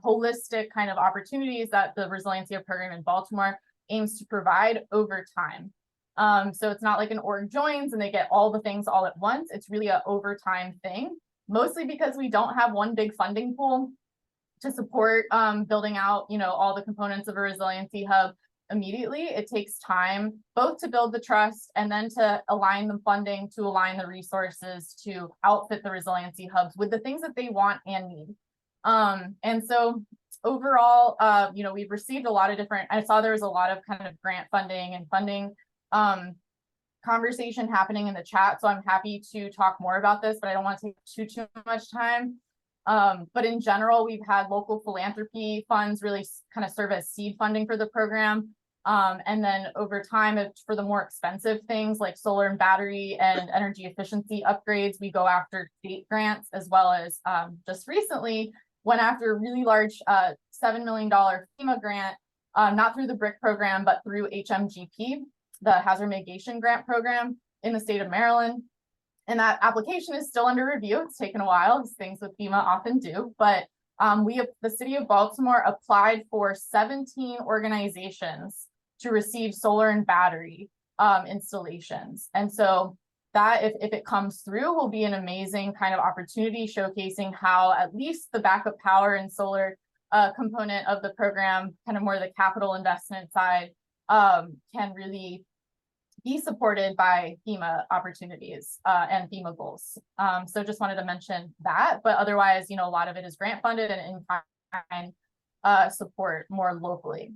holistic kind of opportunities that the resiliency hub program in Baltimore aims to provide over time. So it's not like an org joins and they get all the things all at once. It's really an over time thing, mostly because we don't have one big funding pool to support building out, all the components of a resiliency hub immediately. It takes time both to build the trust and then to align the funding, to align the resources, to outfit the resiliency hubs with the things that they want and need. And so overall, we've received a lot of different, I saw there was a lot of kind of grant funding and funding conversation happening in the chat. So I'm happy to talk more about this, but I don't want to take too much time. But in general, we've had local philanthropy funds really kind of serve as seed funding for the program. And then over time, for the more expensive things like solar and battery and energy efficiency upgrades, we go after state grants, as well as just recently went after a really large $7 million FEMA grant, not through the BRIC program, but through HMGP, the Hazard Mitigation Grant Program in the state of Maryland. And that application is still under review. It's taken a while, as things with FEMA often do. But the city of Baltimore applied for 17 organizations to receive solar and battery installations. And so that, if it comes through, will be an amazing kind of opportunity showcasing how at least the backup power and solar component of the program, kind of more the capital investment side, can really be supported by FEMA opportunities and FEMA goals. So just wanted to mention that, but otherwise, a lot of it is grant funded and in-kind support more locally.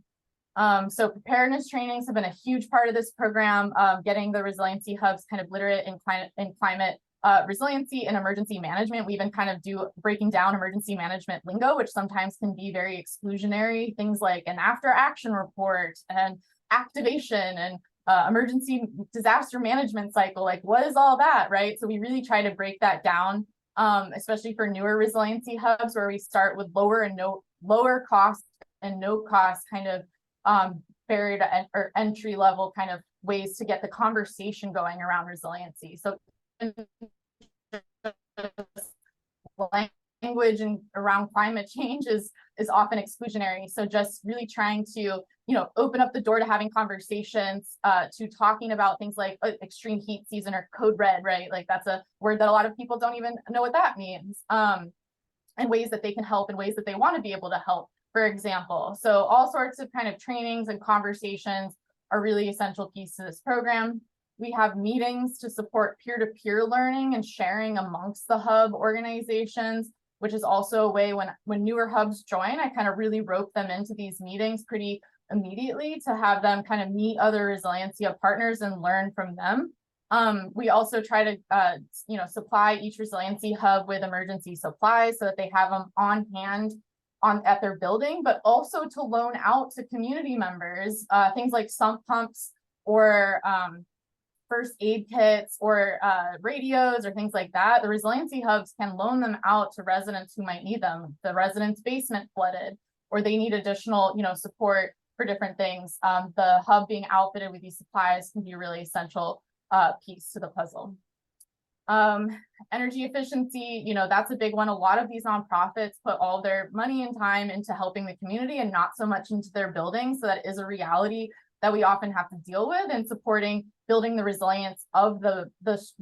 So preparedness trainings have been a huge part of this program, getting the resiliency hubs kind of literate in climate resiliency and emergency management. We even kind of breaking down emergency management lingo, which sometimes can be very exclusionary, things like an after action report and activation and emergency disaster management cycle, like what is all that, right? So we really try to break that down, especially for newer resiliency hubs where we start with lower cost and no cost kind of barrier to or entry level kind of ways to get the conversation going around resiliency. So language and around climate change is often exclusionary. So just really trying to, open up the door to having conversations, to talking about things like extreme heat season or code red, right? Like that's a word that a lot of people don't even know what that means. And ways that they can help and ways that they want to be able to help, for example. So all sorts of kind of trainings and conversations are really essential piece to this program. We have meetings to support peer-to-peer learning and sharing amongst the hub organizations, which is also a way when newer hubs join, I kind of really rope them into these meetings pretty immediately to have them kind of meet other resiliency hub partners and learn from them. We also try to, supply each resiliency hub with emergency supplies so that they have them on hand at their building, but also to loan out to community members, things like sump pumps or first aid kits or radios or things like that. The resiliency hubs can loan them out to residents who might need them. The resident's basement flooded, or they need additional, support for different things. The hub being outfitted with these supplies can be a really essential piece to the puzzle. Energy efficiency, that's a big one. A lot of these nonprofits put all their money and time into helping the community and not so much into their buildings. So that is a reality that we often have to deal with, and supporting building the resilience of the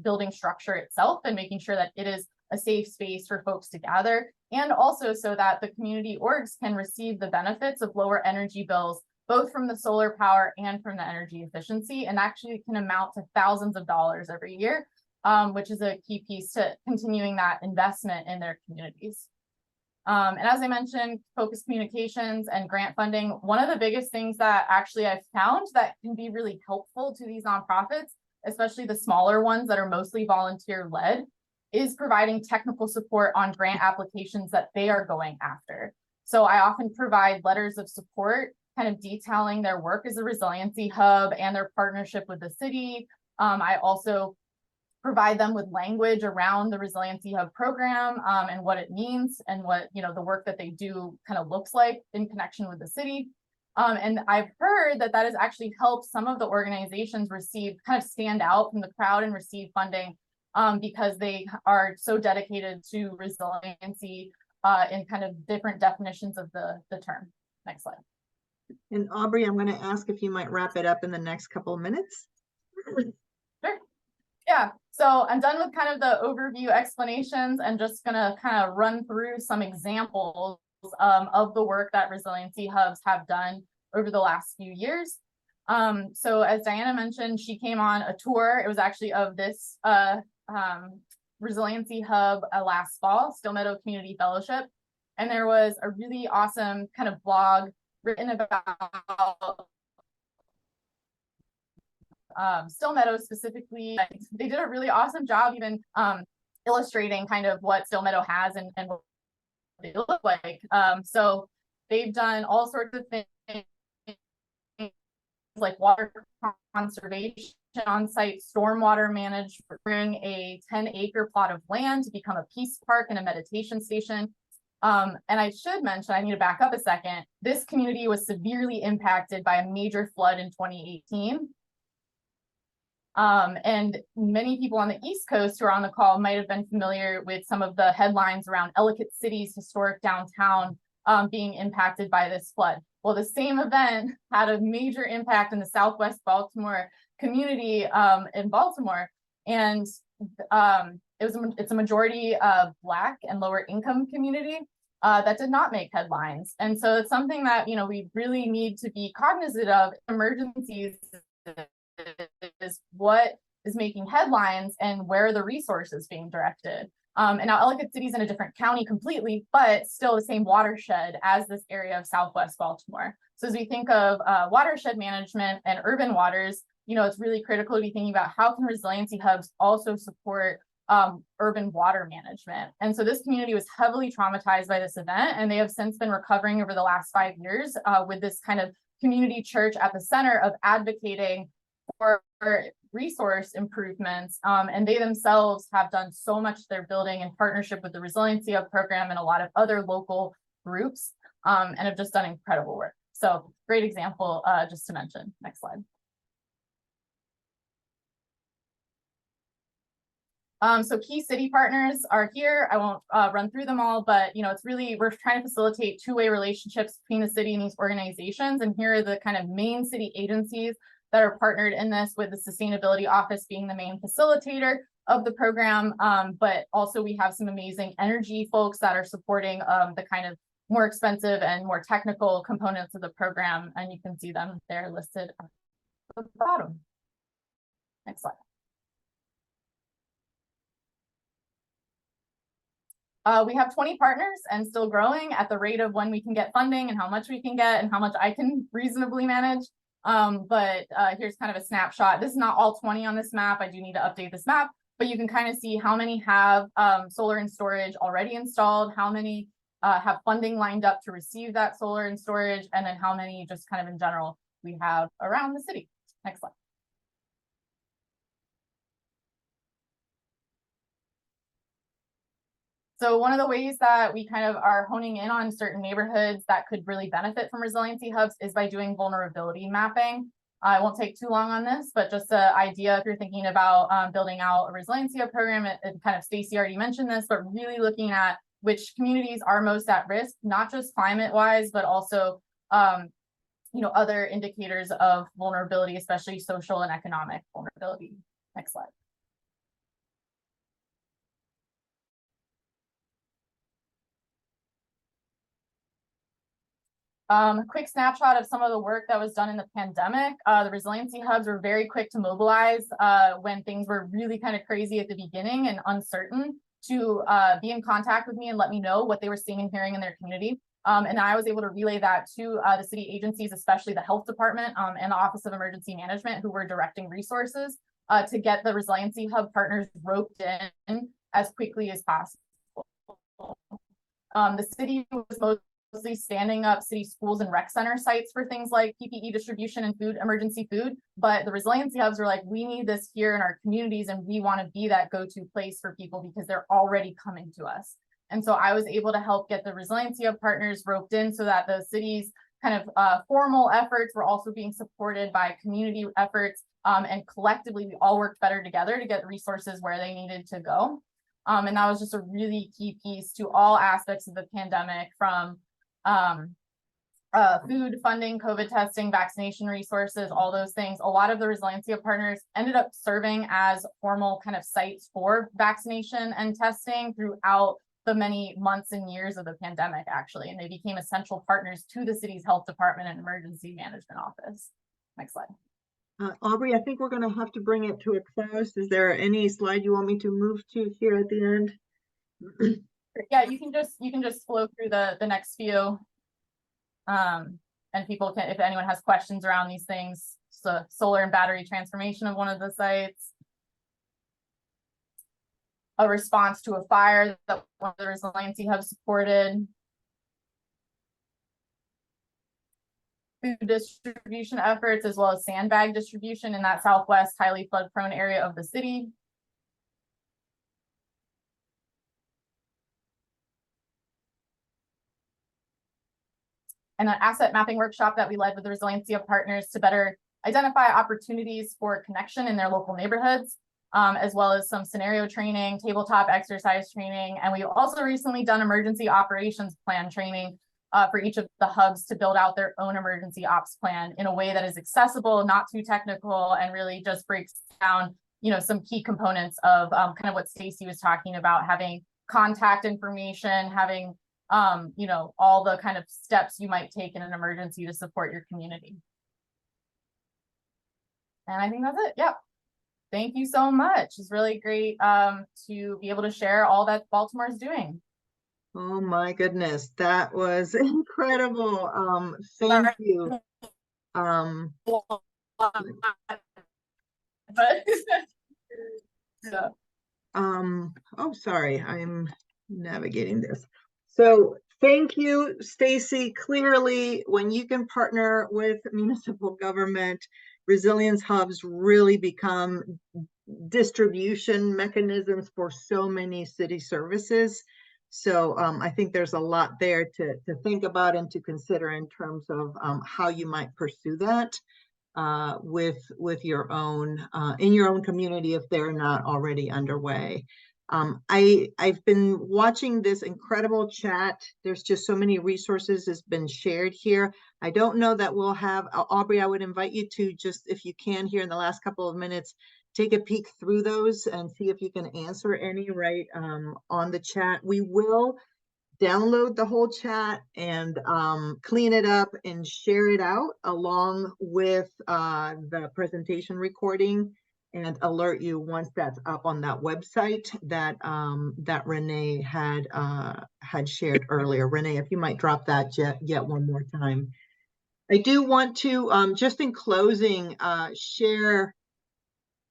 building structure itself and making sure that it is a safe space for folks to gather, and also so that the community orgs can receive the benefits of lower energy bills, both from the solar power and from the energy efficiency, and actually can amount to thousands of dollars every year, which is a key piece to continuing that investment in their communities. And as I mentioned, focused communications and grant funding. One of the biggest things that actually I've found that can be really helpful to these nonprofits, especially the smaller ones that are mostly volunteer led, is providing technical support on grant applications that they are going after. So I often provide letters of support, kind of detailing their work as a resiliency hub and their partnership with the city. I also provide them with language around the Resiliency Hub program and what it means and what, you know, the work that they do kind of looks like in connection with the city. And I've heard that that has actually helped some of the organizations kind of stand out from the crowd and receive funding because they are so dedicated to resiliency in kind of different definitions of the term. Next slide. And Aubrey, I'm going to ask if you might wrap it up in the next couple of minutes. Sure. Yeah, so I'm done with kind of the overview explanations and just going to kind of run through some examples of the work that resiliency hubs have done over the last few years. So as Diana mentioned, she came on a tour. It was actually of this resiliency hub last fall, Still Meadow Community Fellowship. And there was a really awesome kind of blog written about Still Meadow specifically. They did a really awesome job even illustrating kind of what Still Meadow has and what they look like. So they've done all sorts of things like water conservation on-site, stormwater management, bring a 10-acre plot of land to become a peace park and a meditation station. And I should mention, I need to back up a second. This community was severely impacted by a major flood in 2018. And many people on the East Coast who are on the call might have been familiar with some of the headlines around Ellicott City's historic downtown being impacted by this flood. Well, the same event had a major impact in the Southwest Baltimore community in Baltimore. And it's a majority Black and lower income community that did not make headlines. And so it's something that, you know, we really need to be cognizant of. Emergencies is what is making headlines and where are the resources being directed. And now Ellicott City is in a different county completely, but still the same watershed as this area of Southwest Baltimore. So as we think of watershed management and urban waters, you know, it's really critical to be thinking about how can resiliency hubs also support urban water management. And so this community was heavily traumatized by this event, and they have since been recovering over the last 5 years with this kind of community church at the center of advocating for resource improvements. And they themselves have done so much they're building in partnership with the Resiliency Hub program and a lot of other local groups and have just done incredible work. So great example just to mention. Next slide. So key city partners are here. I won't run through them all, but you know, it's really, we're trying to facilitate two-way relationships between the city and these organizations. And here are the kind of main city agencies that are partnered in this, with the Sustainability Office being the main facilitator of the program. But also we have some amazing energy folks that are supporting the kind of more expensive and more technical components of the program. And you can see them there listed at the bottom. Next slide. We have 20 partners and still growing at the rate of when we can get funding and how much we can get and how much I can reasonably manage. But here's kind of a snapshot. This is not all 20 on this map. I do need to update this map, but you can kind of see how many have solar and storage already installed, how many have funding lined up to receive that solar and storage, and then how many just kind of in general we have around the city. Next slide. So one of the ways that we kind of are honing in on certain neighborhoods that could really benefit from resiliency hubs is by doing vulnerability mapping. I won't take too long on this, but just an idea if you're thinking about building out a resiliency hub program, and kind of Stacy already mentioned this, but really looking at which communities are most at risk, not just climate-wise, but also you know, other indicators of vulnerability, especially social and economic vulnerability. Next slide. Quick snapshot of some of the work that was done in the pandemic. The resiliency hubs were very quick to mobilize when things were really kind of crazy at the beginning and uncertain, to be in contact with me and let me know what they were seeing and hearing in their community. And I was able to relay that to the city agencies, especially the health department and the Office of Emergency Management, who were directing resources to get the resiliency hub partners roped in as quickly as possible. The city was most standing up city schools and rec center sites for things like PPE distribution and food, emergency food. But the resiliency hubs were like, we need this here in our communities, and we want to be that go-to place for people because they're already coming to us. And so I was able to help get the resiliency hub partners roped in so that the city's kind of formal efforts were also being supported by community efforts. And collectively, we all worked better together to get resources where they needed to go. And that was just a really key piece to all aspects of the pandemic, from food funding, COVID testing, vaccination resources, all those things. A lot of the resiliency of partners ended up serving as formal kind of sites for vaccination and testing throughout the many months and years of the pandemic, actually. And they became essential partners to the city's health department and emergency management office. Next slide. Aubrey, I think we're going to have to bring it to a close. Is there any slide you want me to move to here at the end? Yeah, you can just flow through the next few. And people can, if anyone has questions around these things, so solar and battery transformation of one of the sites, a response to a fire that one of the resiliency hubs supported, food distribution efforts, as well as sandbag distribution in that southwest highly flood prone area of the city. And an asset mapping workshop that we led with the resiliency of partners to better identify opportunities for connection in their local neighborhoods, as well as some scenario training, tabletop exercise training. And we've also recently done emergency operations plan training for each of the hubs to build out their own emergency ops plan in a way that is accessible, not too technical, and really just breaks down, some key components of kind of what Stacy was talking about, having contact information, having all the kind of steps you might take in an emergency to support your community. And I think that's it. Yep. Thank you so much. It's really great to be able to share all that Baltimore is doing. Oh my goodness, that was incredible. Thank you. Oh, sorry, I'm navigating this. So thank you, Stacy. Clearly, when you can partner with municipal government, resilience hubs really become distribution mechanisms for so many city services. So I think there's a lot there to think about and to consider in terms of how you might pursue that with your own in your own community if they're not already underway. I've been watching this incredible chat. There's just so many resources that's been shared here. I don't know that we'll have, Aubrey, I would invite you to just, if you can here in the last couple of minutes, take a peek through those and see if you can answer any right on the chat. We will download the whole chat and clean it up and share it out along with the presentation recording, and alert you once that's up on that website that that Renee had shared earlier. Renee, if you might drop that yet one more time. I do want to just in closing share.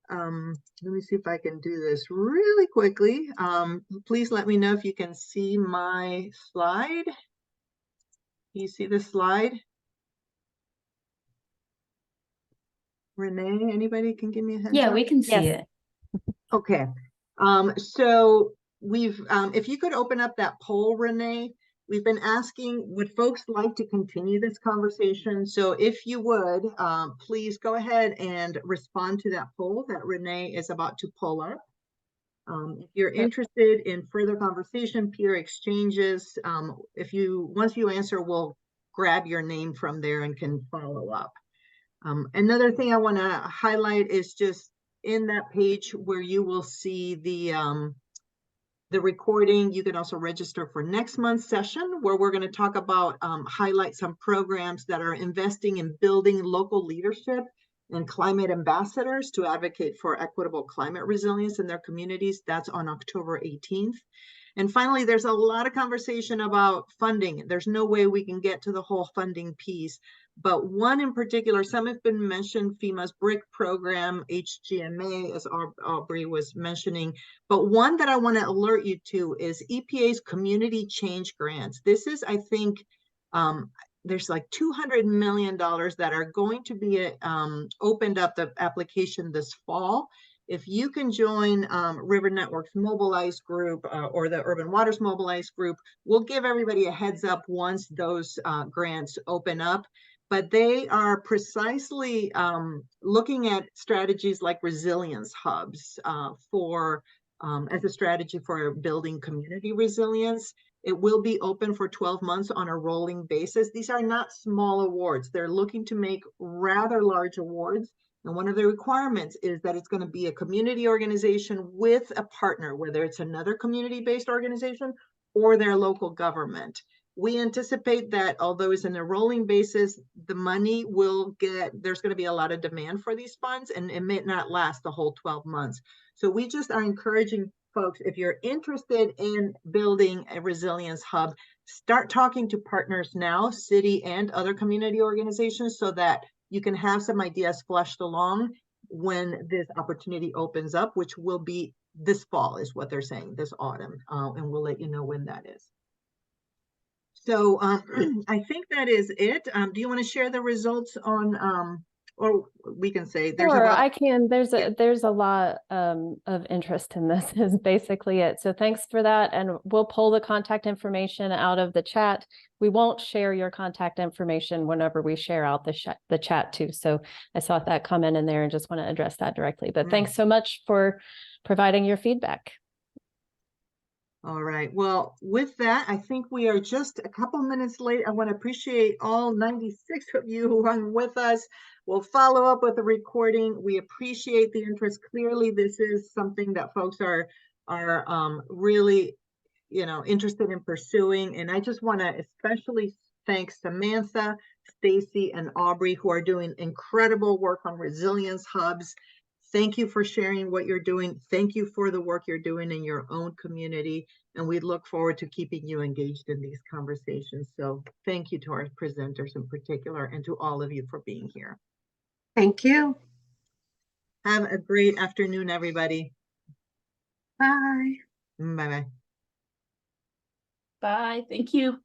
Let me see if I can do this really quickly. Please let me know if you can see my slide. Can you see the slide? Renee, anybody can give me a heads Yeah, up? we can see it. Okay. So we've, if you could open up that poll, Renee, we've been asking, would folks like to continue this conversation? So if you would, please go ahead and respond to that poll that Renee is about to pull up. If you're interested in further conversation, peer exchanges, once you answer, we'll grab your name from there and can follow up. Another thing I want to highlight is just in that page where you will see the recording. You can also register for next month's session where we're going to talk about highlight some programs that are investing in building local leadership and climate ambassadors to advocate for equitable climate resilience in their communities. That's on October 18th. And finally, there's a lot of conversation about funding. There's no way we can get to the whole funding piece, but one in particular, some have been mentioned, FEMA's BRIC program, HGMA, as Aubrey was mentioning, but one that I want to alert you to is EPA's community change grants. This is, I think, There's like $200 million that are going to be opened up the application this fall. If you can join River Network's Mobilized group or the Urban Waters Mobilized group, we'll give everybody a heads up once those grants open up. But they are precisely looking at strategies like resilience hubs as a strategy for building community resilience. It will be open for 12 months on a rolling basis. These are not small awards. They're looking to make rather large awards. And one of the requirements is that it's going to be a community organization with a partner, whether it's another community-based organization or their local government. We anticipate that although it's on a rolling basis, the money there's going to be a lot of demand for these funds, and it may not last the whole 12 months. So we just are encouraging folks, if you're interested in building a resilience hub, start talking to partners now, city and other community organizations, so that you can have some ideas flushed along when this opportunity opens up, which will be this fall, is what they're saying, this autumn, and we'll let you know when that is. So I think that is it. Do you want to share the results on, or we can say there's Sure, a lot. I can. There's a lot of interest in this is basically it. So thanks for that. And we'll pull the contact information out of the chat. We won't share your contact information whenever we share out the chat too. So I saw that comment in there and just want to address that directly. But thanks so much for providing your feedback. All right. Well, with that, I think we are just a couple minutes late. I want to appreciate all 96 of you who hung with us. We'll follow up with a recording. We appreciate the interest. Clearly, this is something that folks are really, interested in pursuing. And I just want to especially thank Samantha, Stacy, and Aubrey, who are doing incredible work on resilience hubs. Thank you for sharing what you're doing. Thank you for the work you're doing in your own community. And we look forward to keeping you engaged in these conversations. So thank you to our presenters in particular, and to all of you for being here. Thank you. Have a great afternoon, everybody. Bye. Bye-bye. Bye. Thank you.